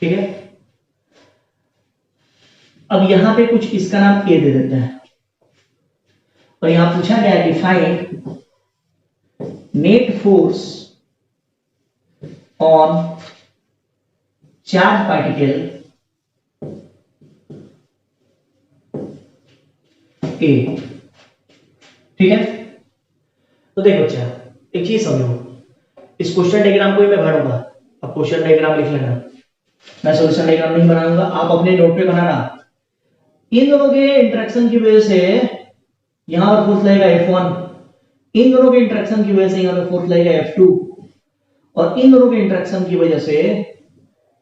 ठीक है। अब यहां पे कुछ इसका नाम A दे देते हैं, और यहां पूछा गया है defined net force on charge particle A, ठीक है। तो देखो बच्चा एक चीज समझो, इस क्वेश्चन डायग्राम को ही मैं भरूंगा, अब क्वेश्चन डायग्राम लिख लेना, मैं सॉल्यूशन डायग्राम नहीं बनाऊंगा, आप अपने नोट पे बनाना। इन दोनों के इंटरेक्शन की वजह से यहां पर फोर्स लगेगा F1, इन दोनों के इंटरेक्शन की वजह से यहां पर फोर्स लगेगा F2, और इन दोनों के इंटरेक्शन की वजह से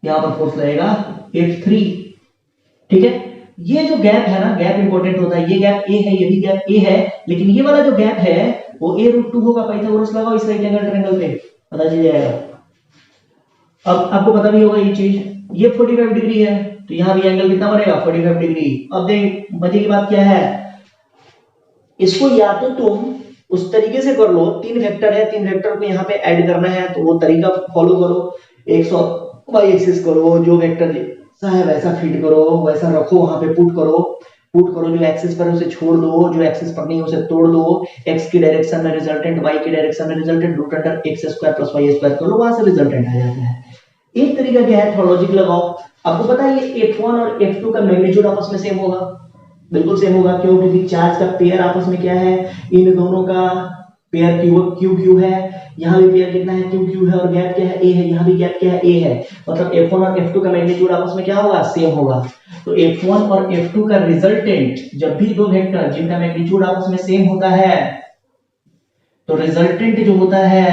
यहां पर फोर्स लगेगा F3, ठीक है। ये जो गैप है ना, गैप इंपॉर्टेंट होता है। ये गैप A है, ये भी गैप A है, लेकिन ये वाला जो गैप है वो a√2 होगा। पाइथागोरस लगाओ इस राइट एंगल ट्रायंगल पे, पता चल जाएगा। अब आपको पता भी होगा ये चीज, ये 45 डिग्री है, तो यहां भी एंगल कितना बनेगा 45 डिग्री। अब देख मजे की बात क्या है, इसको या तो तुम उस तरीके से कर लो, 3 वेक्टर है, 3 वेक्टर को यहाँ पे ऐड करना है, तो वो तरीका फॉलो करो, एक्स और वाई एक्सिस करो, जो वेक्टर जैसा है वैसा फीड करो, वैसा रखो, वहां पे पुट करो, जो एक्सिस पर है उसे छोड़ दो, जो एक्सिस पर नहीं है उसे तोड़ दो, एक्स की डायरेक्शन में रिजल्टेंट, वाई की डायरेक्शन में resultant, √x² plus y square कर लो, वहां से रिजल्टेंट आ जाता है। एक तरीका क्या है, थोलॉजिक लगाओ। आपको पता है ये F1 और F2 का मैग्नीट्यूड आपस में सेम होगा, बिल्कुल सेम होगा। क्यों? क्योंकि चार्ज का पेयर आपस में क्या है, इन दोनों का पेयर Q है, यहाँ भी पेयर कितना है Q है, और गैप क्या है A है, यहाँ भी गैप क्या है A है, मतलब F1 और F2 का मैग्नीट्यूड आपस में क्या होगा, सेम होगा। तो F1 और F2 का रिजल्टेंट, जब भी दो वेक्टर जिनका मैग्नीट्यूड आपस में सेम होता है, तो रिजल्टेंट जो होता है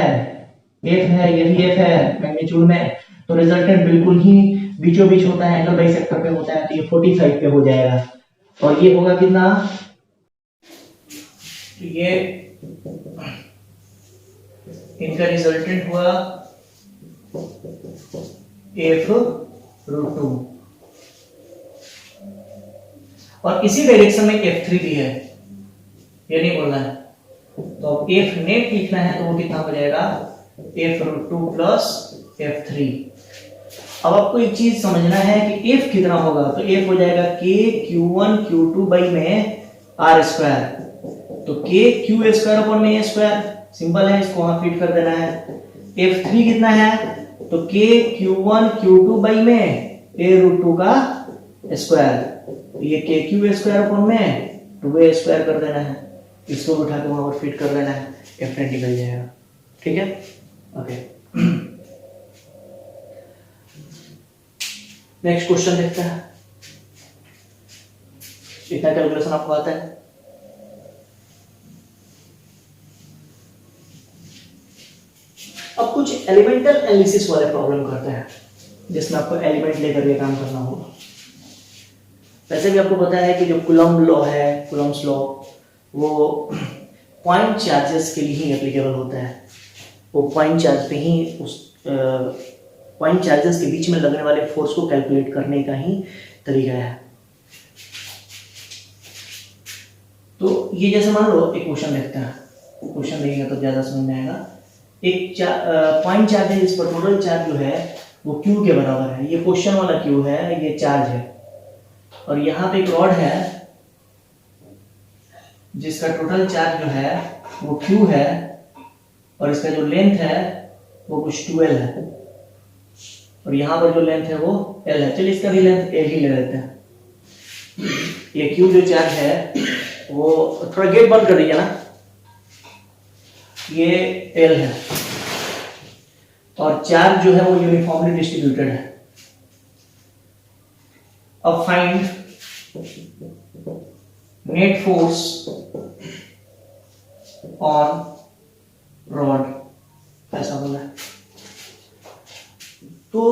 F है, ये भी F है मैग्नीट्यूड में, तो रिजल्टेंट बिल्कुल ही बीचों बीच होता है, एंगल बाइसेक्टर पे होता है, तो ये 45 पे हो जाएगा। और ये होगा कितना, ये इनका रिजल्टेंट हुआ F√2, और इसी डायरेक्शन में F3 भी है, ये नहीं बोलना है। तो अब F नेट लिखना है, तो वो कितना हो जाएगा f√2 प्लस f3। अब आपको एक चीज समझना है कि f कितना होगा, तो f हो जाएगा k q1 q2 बाई में r स्क्वायर, तो k q स्क्वायर अपॉन में a स्क्वायर, सिंपल है, इसको वहां फिट कर देना है। f3 कितना है, तो k q1 q2 बाई में a√2 का स्क्वायर, ये k q स्क्वायर अपॉन में 2a स्क्वायर कर देना है, इसको उठा के वहां पर फिट कर देना है, f निकल जाएगा। ठीक है, ओके। नेक्स्ट क्वेश्चन देखते हैं। इतना कैलकुलेशन आपको आता है? अब कुछ एलिमेंटल एनालिसिस वाले प्रॉब्लम करते हैं जिसमें आपको एलिमेंट लेकर के काम करना होगा। वैसे भी आपको पता है कि जो कूलम्ब लॉ है, कूलम्ब्स लॉ, वो पॉइंट चार्जेस के लिए ही एप्लीकेबल होता है। वो पॉइंट चार्ज पे ही उस पॉइंट चार्जेस के बीच में लगने वाले फोर्स को कैलकुलेट करने का ही तरीका है। तो ये जैसे मान लो एक क्वेश्चन देखते हैं, क्वेश्चन देखेंगे तो ज्यादा समझ में आएगा। एक पॉइंट चार्ज है, इस पर टोटल चार्ज जो है वो Q के बराबर है। ये क्वेश्चन वाला Q है, ये चार्ज है, और यहाँ पे एक रॉड है जिसका टोटल चार्ज जो है वो Q है, और इसका जो लेंथ है वो कुछ 12 है, और यहाँ पर जो लेंथ है वो L है। चलिए इसका भी लेंथ L ही ले लेते हैं। ये Q जो चार्ज है वो, थोड़ा गेट बंद कर दीजिए ना, ये L है, और चार्ज जो है वो यूनिफॉर्मली डिस्ट्रीब्यूटेड है। अब find net force on rod, ऐसा बोला है। तो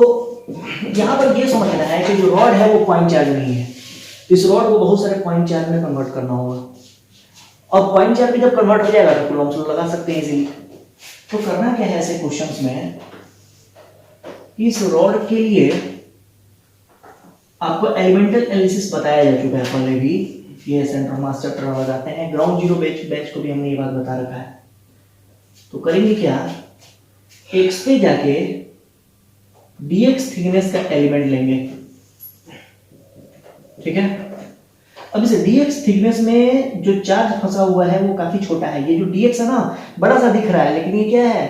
यहां पर ये समझना है कि जो रॉड है वो पॉइंट चार्ज नहीं है, इस रॉड को बहुत सारे पॉइंट चार्ज में कन्वर्ट करना होगा, और पॉइंट चार्ज में जब कन्वर्ट हो जाएगा तो कूलम्ब्स लॉ लगा सकते हैं इजीली। तो करना क्या है ऐसे क्वेश्चंस में, इस रॉड के लिए आपको एलिमेंटल एनालिसिस बताया जा चुका है पहले भी, ये सेंटर मास चैप्टर में बताते हैं, ग्राउंड जीरो बैच को भी हमने ये बात बता रखा है। तो करेंगे क्या, एक्स पे जाके dx थिकनेस का एलिमेंट लेंगे, ठीक है। अब इसे dx थिकनेस में जो चार्ज फंसा हुआ है वो काफी छोटा है। ये जो dx है ना, बड़ा सा दिख रहा है, लेकिन ये क्या है,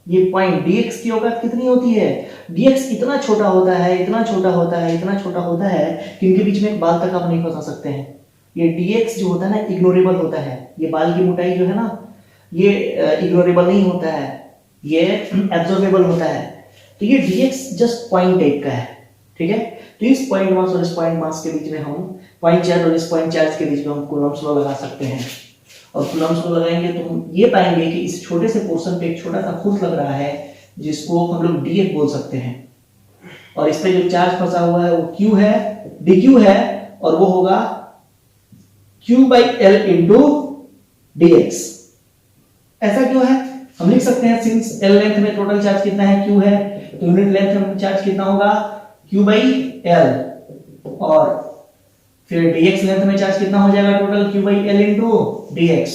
ये पॉइंट dx की औकात कितनी होती है, dx इतना छोटा होता है, इतना छोटा होता है, इतना छोटा होता है कि इनके बीच में एक बाल तक आप नहीं फंसा सकते हैं। ये dx जो होता है ना, इग्नोरेबल होता है। ये बाल की मोटाई जो है ना, ये इग्नोरेबल नहीं होता है, ये एब्जॉर्बेबल होता है। तो ये dx जस्ट पॉइंट टाइप का है, ठीक है। तो इस पॉइंट मास और इस पॉइंट मास के बीच में हम पॉइंट चार्ज और इस पॉइंट चार्ज के बीच में हम कूलम्ब्स लॉ लगा सकते हैं, और कूलम्ब्स लॉ लगाएंगे तो हम ये पाएंगे कि इस छोटे से पोर्शन पे एक छोटा सा फोर्स लग रहा है जिसको हम लोग df बोल सकते हैं, और इस पे जो चार्ज फंसा हुआ है वो q है, dq है, और वो होगा q/l इंटू dx। ऐसा क्यों है, हम लिख सकते हैं सिंस l लेंथ में टोटल चार्ज कितना है, q है, तो यूनिट लेंथ में चार्ज कितना होगा, q/l, और फिर dx लेंथ में चार्ज कितना हो जाएगा टोटल, q/l इंटू dx।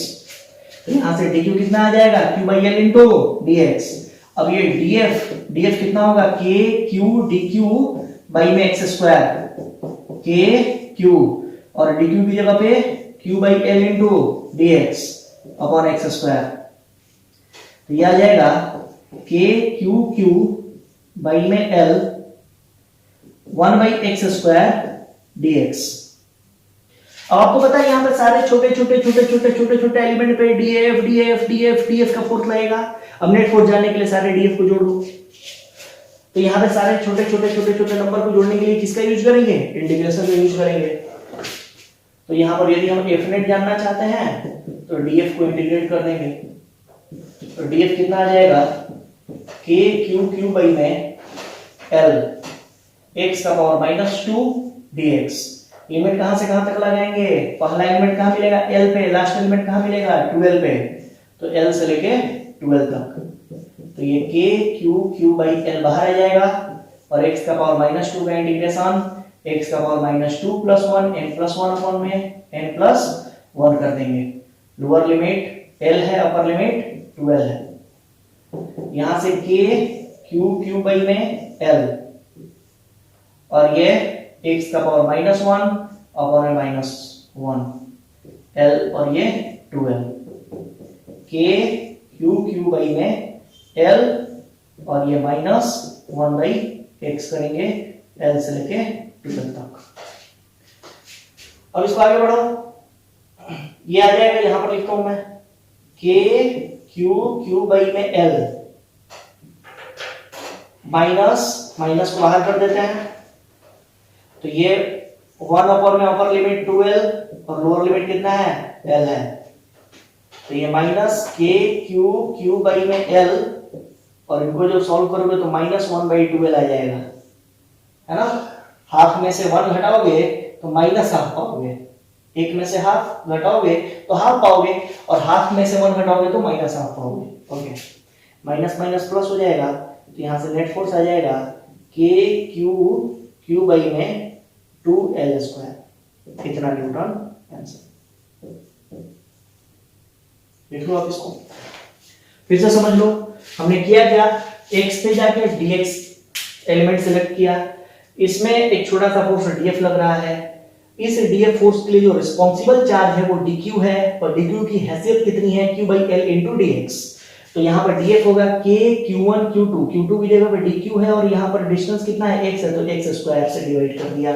तो यहां से dq कितना आ जाएगा, q/l इंटू dx। अब ये df कितना होगा, k q dq बाई में x स्क्वायर, k q, और dq की जगह पे q/l into dx upon x square. तो ये आ जाएगा k q बाई में l 1/x स्क्वायर dx। अब आपको पता है यहां पे सारे छोटे छोटे एलिमेंट पे df का फोर्स लगेगा। अब नेट फोर्स जानने के लिए सारे df को जोड़ दो, तो यहां पे सारे छोटे नंबर को जोड़ने के लिए किसका यूज करेंगे, इंटीग्रेशन का यूज करेंगे। तो यहां पर यदि हम f नेट जानना चाहते हैं तो df को इंटीग्रेट कर देंगे, तो df कितना आ जाएगा, k q बाई में l x का पावर -2 dx। लिमिट कहां से कहां तक लगाएंगे, पहला एलिमेंट कहां मिलेगा, l पे, लास्ट एलिमेंट कहां मिलेगा, 12 पे, तो l से लेके 12 तक। तो ये k q बाई l बाहर आ जाएगा, और x का पावर -2 का इंटीग्रेशन x का पावर -2 + 1 n + 1 अपॉन में n + 1 कर देंगे। लोअर लिमिट l है, अपर लिमिट 12 है। यहां से k क्यू बाई में l, और ये x का पावर -1 अपॉन में -1 l, और ये 2l, k क्यू बाई में l, और ये -1 बाई x करेंगे l से लेके 2l तक। अब इसको आगे बढ़ो, ये आ जाएगा, यहां पर लिखता हूं मैं k क्यू बाई में l, माइनस को बाहर कर देते हैं, तो ये 1 अपॉन में अपर लिमिट 2l और लोअर लिमिट कितना है l है, तो ये माइनस k क्यू बाई में l, और इनको जब सॉल्व करोगे तो -1 बाई 2l आ जाएगा, है ना। हाफ में से 1 घटाओगे तो -हाफ पाओगे, एक में से हाफ घटाओगे तो हाफ पाओगे, और हाफ में से 1 घटाओगे तो -हाफ पाओगे। ओके, माइनस माइनस प्लस हो जाएगा, तो यहां से नेट फोर्स आ जाएगा k क्यू बाई में 2l स्क्वायर, इतना न्यूटन आंसर। देख लो आप इसको फिर से समझ लो, हमने किया क्या, x पे जाके dx एलिमेंट सेलेक्ट किया, इसमें एक छोटा सा फोर्स df लग रहा है, इस df फोर्स के लिए जो रिस्पॉन्सिबल चार्ज है वो dq है, और dq की हैसियत कितनी है q by l into dx, तो यहाँ पर df होगा k q1 q2 की जगह पर dq है, और यहाँ पर डिस्टेंस कितना है x है, तो x स्क्वायर से डिवाइड कर दिया।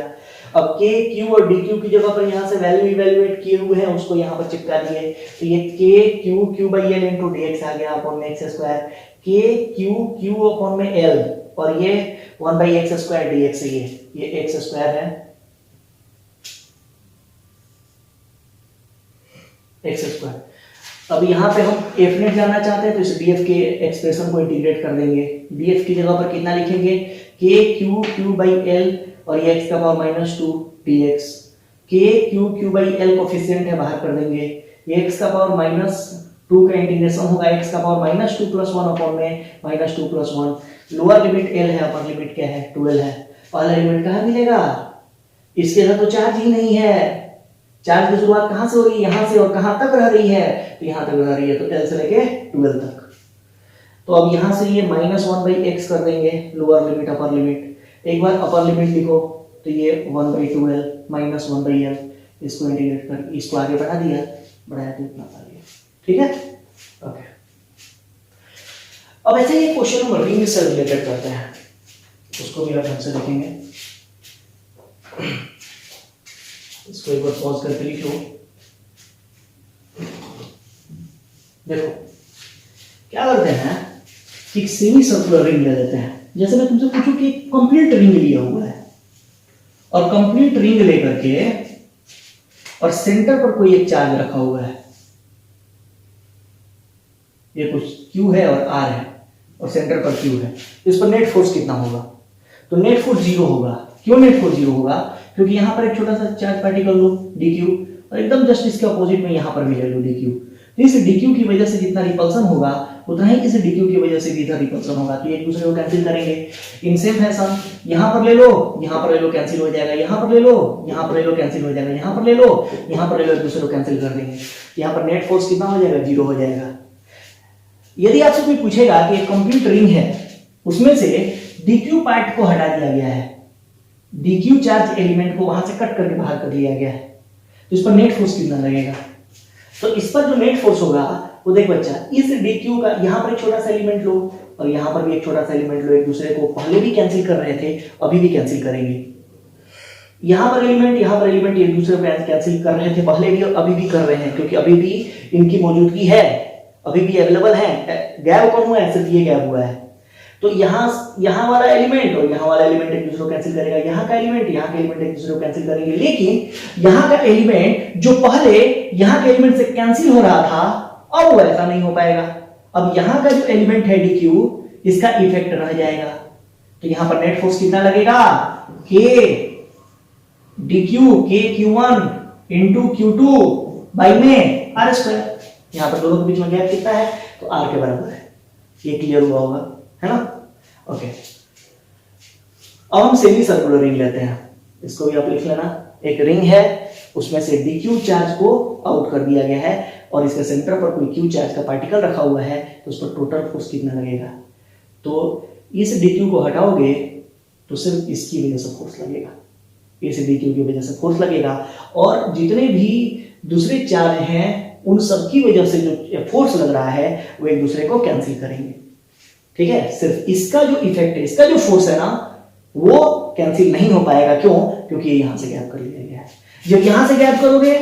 अब k q और dq की जगह पर यहाँ से वैल्यू इवैल्यूएट किए हुए हैं, उसको यहाँ पर चिपका दिए, तो ये k q by l into dx आ गया अपॉन में x square, k q upon में l, और ये 1 बाई x स्क्वायर dx है, ये x स्क्वायर है, x स्क्वायर। अब यहाँ पे हम f नेट जानना चाहते हैं, तो इस df के एक्सप्रेशन को इंटीग्रेट कर देंगे, df की जगह पर कितना लिखेंगे, k q बाई l, और ये x का power -2 dx, k q by l coefficient है, बाहर कर देंगे, ये x का पावर -2 का इंटीग्रेशन होगा, x का पावर -2 + 1 अपॉन में -2 + 1, लोअर लिमिट l है, अपर लिमिट क्या है 2l है, पहला लिमिट कहाँ मिलेगा, इसके साथ तो चार्ज ही नहीं है, चार्ज की शुरुआत कहां से हो रही है, यहां से, और कहां तक रह रही है, तो यहां तक रह रही है, तो l से लेके 2l तक। तो अब यहां से ये -1 बाई x कर देंगे, लोअर लिमिट अपर लिमिट, एक बार अपर लिमिट लिखो, तो ये 1 बाई 2l -1 बाई l, इसको इंटीग्रेट कर, इसको आगे बढ़ा दिया, बढ़ाया तो इतना आ गया, ठीक है। ओके, अब ऐसे ही क्वेश्चन हम रिंग से रिलेटेड करते हैं, उसको भी आप ढंग से देखेंगे, इसको एक बार पॉज करके लिखो। देखो क्या करते हैं कि सेमी सर्कुलर रिंग ले लेते हैं, जैसे मैं तुमसे पूछूं कि कंप्लीट रिंग लिया हुआ है, और कंप्लीट रिंग लेकर के और सेंटर पर कोई एक चार्ज रखा हुआ है, ये कुछ Q है और R है, और सेंटर पर Q है, इस पर नेट फोर्स कितना होगा, तो नेट फोर्स 0 होगा। क्यों नेट फोर्स 0 होगा, क्योंकि यहाँ पर एक छोटा सा चार्ज पार्टिकल लो dq, और एकदम जस्ट इसके अपोजिट में यहाँ पर भी ले लो dq, तो इस dq की वजह से जितना रिपल्सन होगा उतना ही इस dq की वजह से भी इधर रिपल्सन होगा, तो एक दूसरे को कैंसिल करेंगे। इन सेम फैशन यहाँ पर ले लो, यहाँ पर ले लो, कैंसिल हो जाएगा, यहाँ पर ले लो, यहाँ पर ले लो, कैंसिल हो जाएगा, यहाँ पर ले लो, यहाँ पर ले लो, एक दूसरे को कैंसिल कर देंगे, यहाँ पर नेट फोर्स कितना हो जाएगा, 0 हो जाएगा। यदि आपसे कोई पूछेगा कि एक कंप्लीट रिंग है, उसमें से dq पार्ट को हटा दिया गया है, dq चार्ज एलिमेंट को वहां से कट करके बाहर कर लिया गया है, तो इस पर नेट फोर्स कितना लगेगा, तो इस पर जो नेट फोर्स होगा वो देख बच्चा, इस dq का यहाँ पर एक छोटा सा एलिमेंट लो और यहाँ पर भी एक छोटा सा एलिमेंट लो, एक दूसरे को पहले भी कैंसिल कर रहे थे, अभी भी कैंसिल करेंगे, यहाँ पर एलिमेंट एक दूसरे को कैंसिल कर रहे थे पहले भी और अभी भी कर रहे हैं, क्योंकि अभी भी इनकी मौजूदगी है, अभी भी अवेलेबल है, गैप कौन हुआ है, सिर्फ ये गैप हुआ है, तो यहाँ वाला एलिमेंट और यहाँ वाला एलिमेंट एक दूसरे को कैंसिल करेगा, यहाँ का एलिमेंट एक दूसरे को कैंसिल करेंगे, लेकिन यहाँ का एलिमेंट जो पहले यहाँ के एलिमेंट से कैंसिल हो रहा था, अब वो ऐसा नहीं हो पाएगा। अब यहाँ का जो एलिमेंट है dq, इसका इफेक्ट रह जाएगा, तो यहाँ पर नेट फोर्स कितना लगेगा, k dq k q1 into q2 by में r स्क्वायर, यहाँ पर दोनों के बीच में गैप कितना है, तो r के बराबर है, ये क्लियर हुआ होगा, है ना। ओके, अब हम सेमी सर्कुलर रिंग लेते हैं, इसको भी आप लिख लेना, एक रिंग है, उसमें से dq चार्ज को आउट कर दिया गया है, और इसके सेंटर पर कोई q चार्ज का पार्टिकल रखा हुआ है, तो उस पर टोटल फोर्स कितना लगेगा, तो इस dq को हटाओगे तो सिर्फ इसकी वजह से फोर्स लगेगा, इस dq की वजह से फोर्स लगेगा, और जितने भी दूसरे चार्ज हैं उन सब की वजह से जो फोर्स लग रहा है वो एक दूसरे को कैंसिल करेंगे। ठीक है, सिर्फ इसका जो इफेक्ट है, इसका जो फोर्स है ना, वो कैंसिल नहीं हो पाएगा। क्यों? क्योंकि ये यहां से गैप कर लिया गया है। जब यहां से गैप करोगे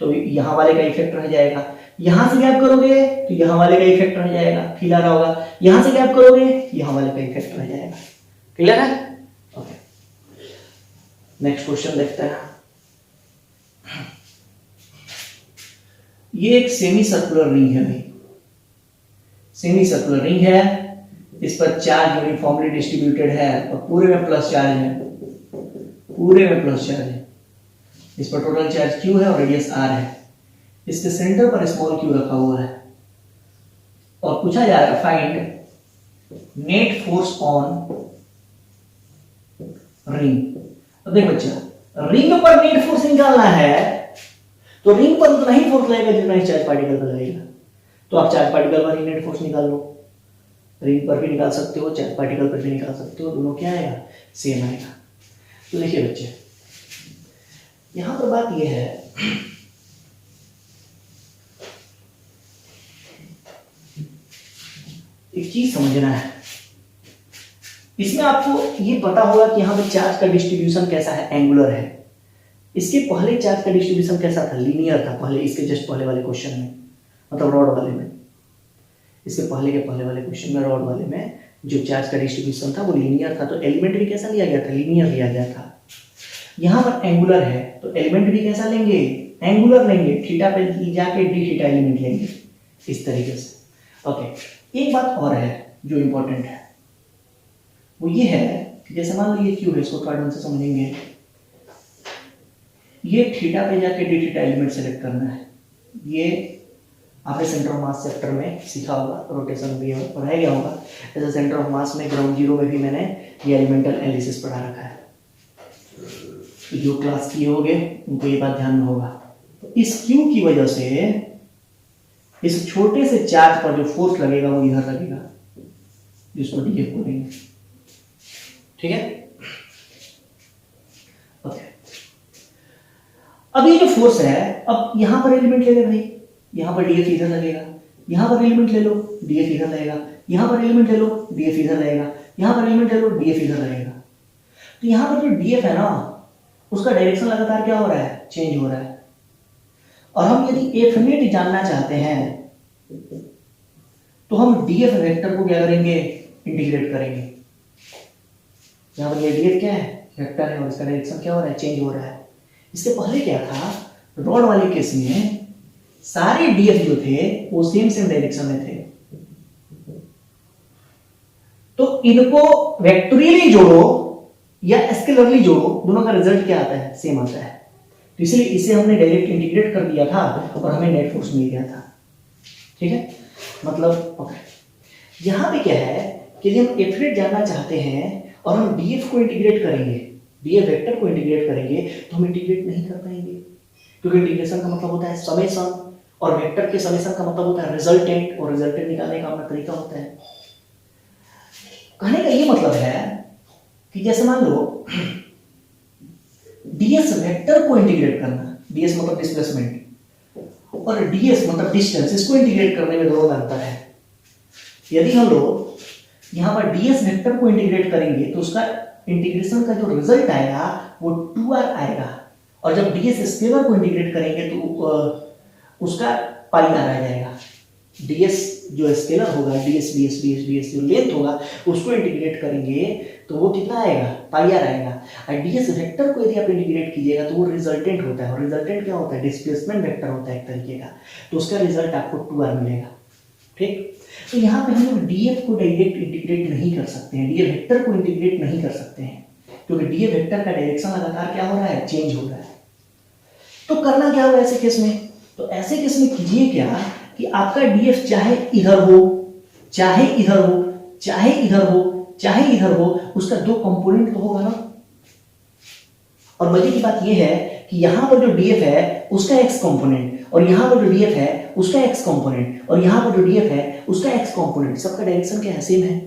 तो यहां वाले का इफेक्ट रह जाएगा, यहां से गैप करोगे तो यहां वाले का इफेक्ट रह जाएगा, फील आ रहा होगा, यहां से गैप करोगे यहां वाले का इफेक्ट रह जाएगा। क्लियर है? ओके, नेक्स्ट क्वेश्चन देखते हैं। ये एक सेमी सर्कुलर रिंग है भाई, सेमी सर्कुलर रिंग है, इस पर चार्ज यूनिफॉर्मली डिस्ट्रीब्यूटेड है और पूरे में प्लस चार्ज है, पूरे में प्लस चार्ज है। इस पर टोटल चार्ज Q है और रेडियस R है। इसके सेंटर पर स्मॉल q रखा हुआ है और पूछा जा रहा है find net force on ring. तो देख बच्चा, रिंग पर नेट फोर्स निकालना है तो रिंग पर उतना ही फोर्स लगेगा जितना ही चार्ज पार्टिकल पर लगेगा। तो आप चार्ज पार्टिकल पर ही नेट फोर्स निकाल लो, रिंग पर भी निकाल सकते हो, चार्ज पार्टिकल पर भी निकाल सकते हो, दोनों क्या आएगा? सेम आएगा। तो देखिए बच्चे, यहां पर बात यह है एक चीज समझना है, इसमें आपको ये पता होगा कि यहां पे चार्ज का डिस्ट्रीब्यूशन कैसा है, एंगुलर है। इसके पहले चार्ज का डिस्ट्रीब्यूशन कैसा था? लीनियर था पहले, इसके जस्ट पहले वाले क्वेश्चन में, मतलब रॉड वाले में, इसके पहले के पहले वाले क्वेश्चन में रॉड वाले में जो चार्ज का डिस्ट्रीब्यूशन था वो लीनियर था, तो एलिमेंट भी कैसा लिया गया था? लीनियर लिया गया था। यहां पर एंगुलर है तो एलिमेंट भी कैसा लेंगे? एंगुलर लेंगे, थीटा पे जाके डी थीटा एलिमेंट लेंगे, इस तरीके से। ओके, एक बात और है जो इंपॉर्टेंट है, वो ये है कि जैसे मान लो ये क्यू है, इसको थोड़ा ढंग से समझेंगे। ये थीटा पे जाके डी थीटा एलिमेंट सेलेक्ट करना है। ये आपने सेंटर ऑफ मास चैप्टर में सीखा होगा, रोटेशन भी पढ़ाया गया होगा। जैसे सेंटर ऑफ मास में ग्राउंड जीरो में भी मैंने ये एलिमेंटल एनालिसिस पढ़ा रखा है, जो क्लास किए होंगे उनको ये बात ध्यान में होगा। तो इस क्यू की वजह से इस छोटे से चार्ज पर जो फोर्स लगेगा वो इधर लगेगा, जिसको डीएफ बोलेंगे। ठीक है, ओके। अब ये जो फोर्स है, अब यहां पर एलिमेंट ले ले भाई, यहां पर डीएफ इधर लगेगा, यहां पर एलिमेंट ले लो डीएफ इधर लगेगा, यहां पर एलिमेंट ले लो डीएफ इधर लगेगा, यहां पर एलिमेंट ले लो डीएफ इधर लगेगा। तो यहां पर जो डीएफ है ना, उसका डायरेक्शन लगातार क्या हो रहा है? चेंज हो रहा है। और हम यदि एफ नेट जानना चाहते हैं तो हम डीएफ वेक्टर को क्या करेंगे? इंटीग्रेट करेंगे। यहां पर ये डीएफ क्या है? वेक्टर है और इसका डायरेक्शन क्या हो रहा है? चेंज हो रहा है। इसके पहले क्या था? रॉड वाले केस में सारे डीएफ जो थे वो सेम डायरेक्शन में थे, तो इनको वेक्टोरियली जोड़ो या स्केलरली जोड़ो, दोनों का रिजल्ट क्या आता है? सेम आता है। तो इसलिए इसे हमने डायरेक्ट इंटीग्रेट कर दिया था और हमें नेट फोर्स मिल गया था। ठीक है, मतलब ओके। यहां पे क्या है कि यदि हम एफ नेट जानना चाहते हैं और हम डीएफ को इंटीग्रेट करेंगे, डीएफ वेक्टर को इंटीग्रेट करेंगे, तो हम इंटीग्रेट नहीं कर पाएंगे, क्योंकि इंटीग्रेशन का मतलब होता है समेशन और वेक्टर के समेशन का मतलब होता है रिजल्टेंट, और रिजल्टेंट निकालने का अपना तरीका होता है। कहने का ये मतलब है कि जैसे मान लो ds वेक्टर को इंटीग्रेट करना, ds मतलब डिस्प्लेसमेंट और ds मतलब डिस्टेंस, इसको इंटीग्रेट करने में दोनों में अंतर है। यदि हम लोग यहां पर ds वेक्टर को इंटीग्रेट करेंगे तो उसका इंटीग्रेशन का जो रिजल्ट आएगा वो 2r आएगा, और जब ds स्केलर को इंटीग्रेट करेंगे तो उसका पाई r आ जाएगा। ds जो स्केलर होगा, ds जो लेंथ होगा, उसको इंटीग्रेट करेंगे तो वो कितना आएगा? पाई r आएगा। और ds वेक्टर को यदि आप इंटीग्रेट कीजिएगा तो वो रिजल्टेंट होता है, और रिजल्टेंट क्या होता है? डिस्प्लेसमेंट वेक्टर होता है एक तरीके का, तो उसका रिजल्ट आपको 2r मिलेगा। ठीक, तो यहाँ पे हम लोग df को डायरेक्ट इंटीग्रेट नहीं कर सकते हैं, df वेक्टर को इंटीग्रेट नहीं कर सकते हैं, क्योंकि df वेक्टर का डायरेक्शन लगातार क्या हो रहा है? चेंज हो रहा है। तो करना क्या होगा ऐसे केस में? तो ऐसे केस में कीजिए क्या कि आपका df चाहे इधर हो, चाहे इधर हो, चाहे इधर हो, चाहे इधर हो, उसका दो कंपोनेंट तो होगा ना। और मजे की बात यह है कि यहां पर जो df है उसका x कंपोनेंट, और यहां पर जो df है उसका x कंपोनेंट, और यहां पर जो df है उसका x कंपोनेंट, सबका डायरेक्शन क्या है? सेम है।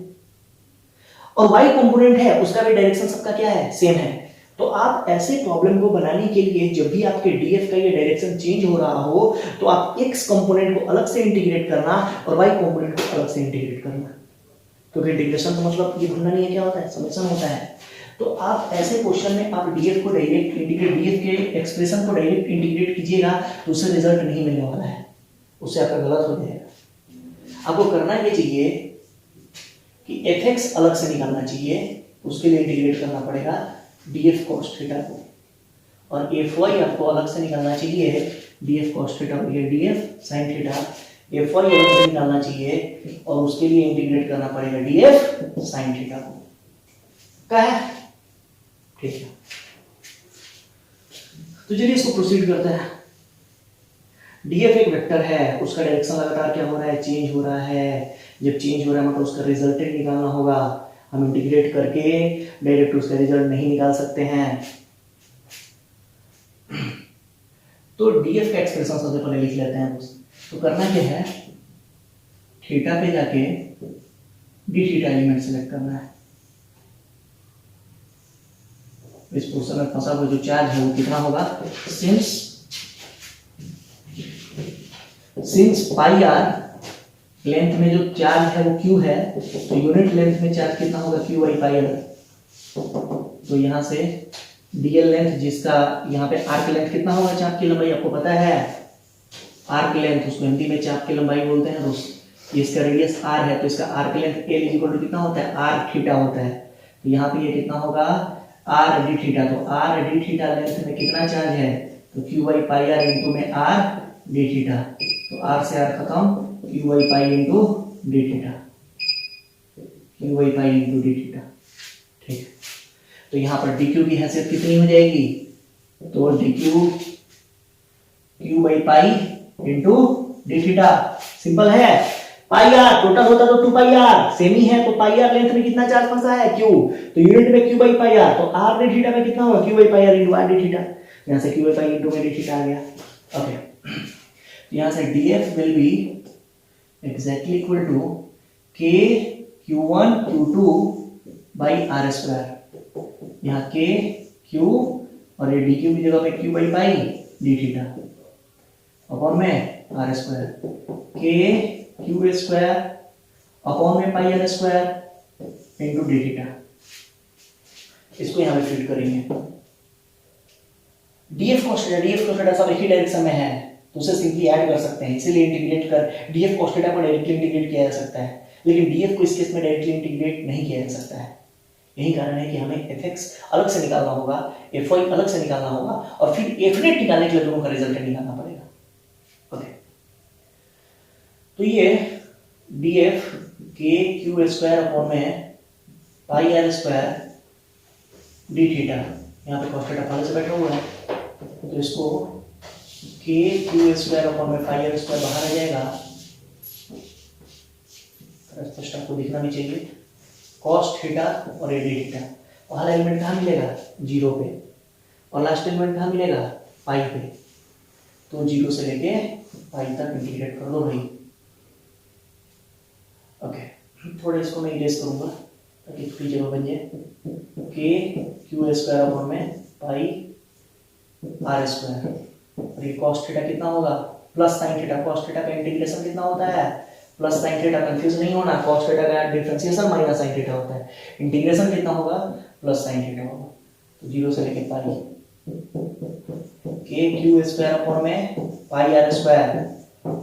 और y कंपोनेंट है उसका भी डायरेक्शन सबका क्या है, सेम है। तो आप ऐसे प्रॉब्लम को बनाने के लिए जब भी आपके df का ये डायरेक्शन चेंज हो रहा हो तो आप x कंपोनेंट को अलग से इंटीग्रेट करना और y कंपोनेंट को अलग से इंटीग्रेट करना, क्योंकि इंटीग्रेशन का मतलब ये भूलना नहीं है क्या होता है, समेशन होता है। तो आप ऐसे क्वेश्चन में आप df को डायरेक्ट इंटीग्रेट, df के एक्सप्रेशन को डायरेक्ट इंटीग्रेट कीजिएगा तो उससे रिजल्ट नहीं मिलने वाला है, उससे आपका गलत हो जाएगा। आपको करना ये चाहिए कि fx अलग से निकालना चाहिए, उसके लिए इंटीग्रेट करना पड़ेगा df cos थीटा को, और fy आपको अलग से निकालना चाहिए df cos थीटा को, ये df sin थीटा, fy अलग से निकालना चाहिए और उसके लिए इंटीग्रेट करना पड़ेगा df sin थीटा को। क्या है, ठीक है। तो चलिए इसको प्रोसीड करते हैं। df एक वेक्टर है, उसका डायरेक्शन लगातार क्या हो रहा है, चेंज हो रहा है। जब चेंज हो रहा है मतलब उसका रिजल्टेंट निकालना होगा, हम इंटीग्रेट करके डायरेक्ट उसका रिजल्ट नहीं निकाल सकते हैं। तो df का एक्सप्रेशन सबसे पहले लिख लेते हैं। तो करना क्या है, थीटा पे जाके d थीटा एलिमेंट सेलेक्ट करना है। इस पोर्शन में फंसा हुआ जो चार्ज है वो कितना होगा, सिंस पाई आर लेंथ में जो चार्ज है वो q है, तो यूनिट लेंथ में चार्ज कितना होगा, q बाई पाई आर। तो यहाँ से dl लेंथ, जिसका यहाँ पे आर्क लेंथ कितना होगा, चाप की लंबाई आपको पता है, आर्क लेंथ उसको हिंदी में चाप की लंबाई बोलते हैं दोस्त। इसका रेडियस r है तो इसका arc length l equal to कितना होता है, r थीटा होता है। तो यहाँ पे ये कितना होगा, r d थीटा। तो r d थीटा लेंथ में कितना चार्ज है, तो q by pi r into में r d थीटा। तो r से r खत्म, q by pi into d theta, q by pi into d theta, ठीक। तो यहाँ पर dq की हैसियत कितनी हो जाएगी, तो dq q by pi into d theta, simple है। पाई आर टोटल होता तो 2 पाई आर, सेमी है तो पाई आर लेंथ में कितना चार्ज फंसा है, q, तो यूनिट में q बाई पाई आर, तो r d थीटा में कितना होगा, q by pi r into r d theta. यहाँ से q बाई पाई इंटू में d थीटा आ गया। ओके, यहाँ से df will be exactly equal to k q1 q2 बाई r स्क्वायर। यहाँ k q और ये dq की जगह पे q by pi d theta upon में r square, k q square upon में पाई r square into d theta. इसको यहाँ पे फिट करेंगे। df cos थीटा सब एक ही डायरेक्शन में है तो उसे सिंपली ऐड कर सकते हैं, इसीलिए इंटीग्रेट कर df cos थीटा को डायरेक्टली इंटीग्रेट किया जा सकता है, लेकिन df को इस केस में डायरेक्टली इंटीग्रेट नहीं किया जा सकता है। यही कारण है कि हमें fx अलग से निकालना होगा, fy अलग से निकालना होगा और फिर f net निकालने के लिए दोनों का रिजल्ट निकालना पड़ेगा। ओके, तो ये df k q square upon में पाई r स्क्वायर d थीटा, यहाँ पे cos थीटा पहले से बैठा हुआ है तो इसको k q स्क्वायर अपॉन में पाई r स्क्वायर बाहर आ जाएगा। स्पष्ट आपको दिखना भी चाहिए, cos थीटा और d थीटा। पहला एलिमेंट कहाँ मिलेगा, 0 पे, और लास्ट एलिमेंट कहाँ मिलेगा, पाई पे। तो 0 से लेके पाई तक इंटीग्रेट कर दो भाई। ओके, थोड़ा इसको मैं इरेज करूंगा ताकि थोड़ी जगह बन जाए। k q स्क्वायर अपॉन में पाई r स्क्वायर, और ये cos थीटा कितना होगा, plus sin theta. cos theta का इंटीग्रेशन कितना होता है, प्लस sin थीटा, कंफ्यूज नहीं होना, cos थीटा का डिफरेंशिएशन माइनस sin थीटा होता है, इंटीग्रेशन कितना होगा, प्लस sin थीटा होगा। तो 0 से लेके पाई k q स्क्वायर अपॉन में पाई r square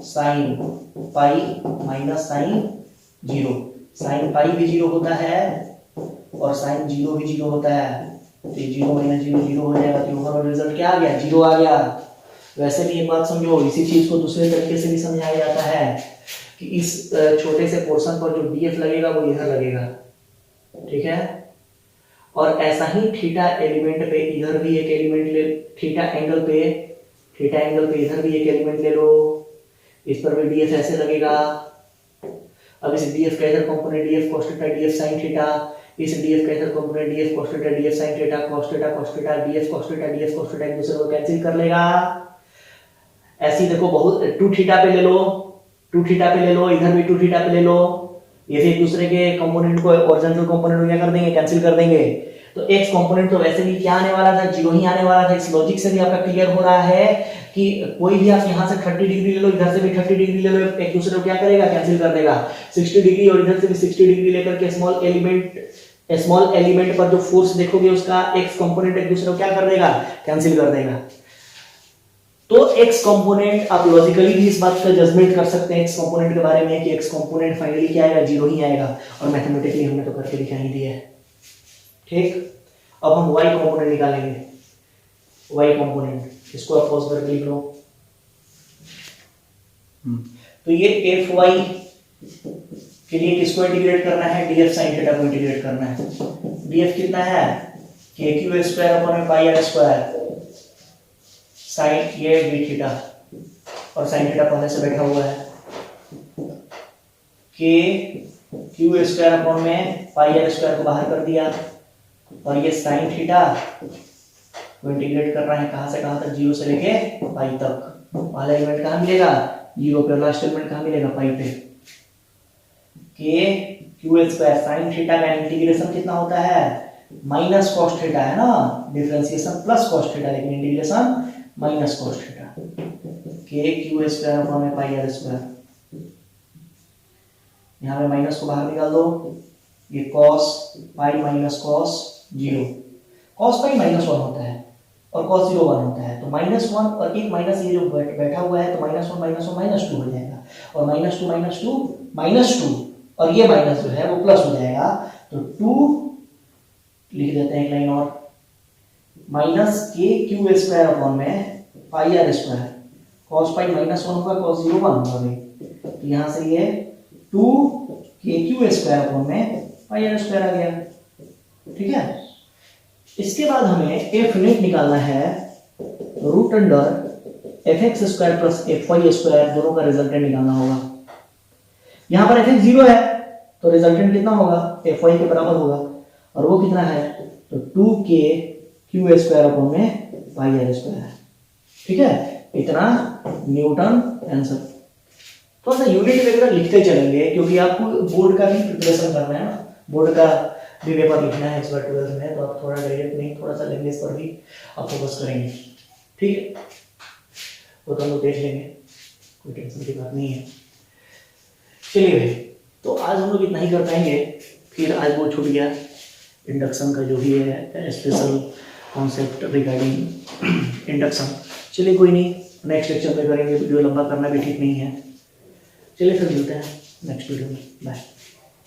sin pi minus sin 0, sin पाई भी 0 होता है और sin 0 भी 0 होता है, तो 0 माइनस 0 0 हो जाएगा। तो ओवरऑल रिजल्ट क्या आ गया, 0 आ गया। वैसे भी एक बात समझो, इसी चीज को दूसरे तरीके से भी समझाया जाता है कि इस छोटे से पोर्शन पर जो df लगेगा वो इधर लगेगा, ठीक है। और ऐसा ही थीटा एलिमेंट पे इधर भी एक एलिमेंट ले, थीटा एंगल पे इधर भी एक एलिमेंट ले लो, इस पर भी df ऐसे लगेगा। अब इस df का इधर component df cos theta df sin theta, इस df का इधर component df cos theta df sin theta, cos theta df cos theta एक दूसरे को कैंसिल कर लेगा। ऐसे ही देखो, बहुत 2 थीटा पे ले लो, 2 थीटा पे ले लो, इधर भी 2 थीटा पे ले लो, ये फिर एक दूसरे के कंपोनेंट को हॉरिजॉन्टल कंपोनेंट को क्या कर देंगे, कैंसिल कर देंगे। तो x कंपोनेंट तो वैसे भी क्या आने वाला था, 0 ही आने वाला था। इस लॉजिक से भी आपका क्लियर हो रहा है कि कोई भी आप यहाँ से 30 डिग्री ले लो, इधर से भी 30 डिग्री ले लो, एक दूसरे को क्या करेगा, कैंसिल कर देगा। 60 डिग्री और इधर से भी 60 डिग्री लेकर के स्मॉल एलिमेंट पर जो फोर्स देखोगे उसका x कंपोनेंट एक दूसरे को क्या कर देगा, कैंसिल कर देगा। तो x कंपोनेंट आप लॉजिकली भी इस बात का जजमेंट कर सकते हैं x कंपोनेंट के बारे में कि x कंपोनेंट फाइनली क्या आएगा, 0 ही आएगा। और मैथमेटिकली हमने तो करके दिखा ही दिया है। ठीक, अब हम y कंपोनेंट निकालेंगे। y कंपोनेंट इसको आप पॉज करके लिख लो। तो ये fy के लिए किसको इंटीग्रेट करना है, df sin थीटा को इंटीग्रेट करना है। df कितना है, kq square upon pi r square sine ये डी थीटा, और साइन थीटा पहले से बैठा हुआ है, के क्यू स्क्वायर अपॉन में पाई आर स्क्वायर को बाहर कर दिया, और ये साइन थीटा को इंटीग्रेट कर रहा है कहां से कहां तक, 0 से लेके पाई तक। पहला एलिमेंट कहां मिलेगा, 0 पे, लास्ट एलिमेंट कहां मिलेगा, पाई पे। के क्यू स्क्वायर साइन थीटा का इंटीग्रेशन कितना होता है, माइनस कॉस थीटा है ना, डिफरेंशिएशन प्लस कॉस थीटा, लेकिन इंटीग्रेशन माइनस कॉस थीटा। के क्यू स्क्वायर अपॉन में पाई आर स्क्वायर, यहाँ पे माइनस को बाहर निकाल दो, ये cos pi minus cos 0, cos pi -1 होता है और कॉस 0 1 होता है। तो -1 और एक माइनस ये जो बैठा हुआ है, तो -1 -1 -2 हो जाएगा, और -2 -2 और ये माइनस जो है वो प्लस हो जाएगा। तो 2 लिख देते हैं एक लाइन और, माइनस के क्यू स्क्वायर अपॉन में पाई आर स्क्वायर, कॉस पाई -1 होगा, कॉस 0 1 होगा भाई। तो यहाँ से ये 2 के क्यू स्क्वायर अपॉन में पाई आर स्क्वायर आ गया। ठीक है, इसके बाद हमें एफ नेट निकालना है, root under F x square plus F y square, दोनों का रिजल्टेंट निकालना होगा। यहाँ पर एफ एक्स 0 है तो रिजल्टेंट कितना होगा, एफ वाई के बराबर होगा, और वो कितना है, तो 2 के क्यू स्क्वायर अपॉन में पाई आर स्क्वायर। ठीक है, इतना न्यूटन आंसर। थोड़ा सा यूनिट वगैरह लिखते चलेंगे क्योंकि आपको बोर्ड का भी प्रिपरेशन करना है ना, बोर्ड का भी पेपर लिखना है इस बार 12th में, तो आप थोड़ा डायरेक्ट नहीं, थोड़ा सा लैंग्वेज पर भी आप फोकस करेंगे। ठीक है, वो तो हम लोग देख लेंगे, कोई टेंशन की बात नहीं है। चलिए भाई, तो आज हम लोग इतना ही कर पाएंगे, फिर आज वो छूट गया इंडक्शन का जो भी है स्पेशल कॉन्सेप्ट रिगार्डिंग इंडक्शन। चलिए कोई नहीं, नेक्स्ट लेक्चर में करेंगे, वीडियो लंबा करना भी ठीक नहीं है। चलिए फिर मिलते हैं नेक्स्ट वीडियो में, बाय।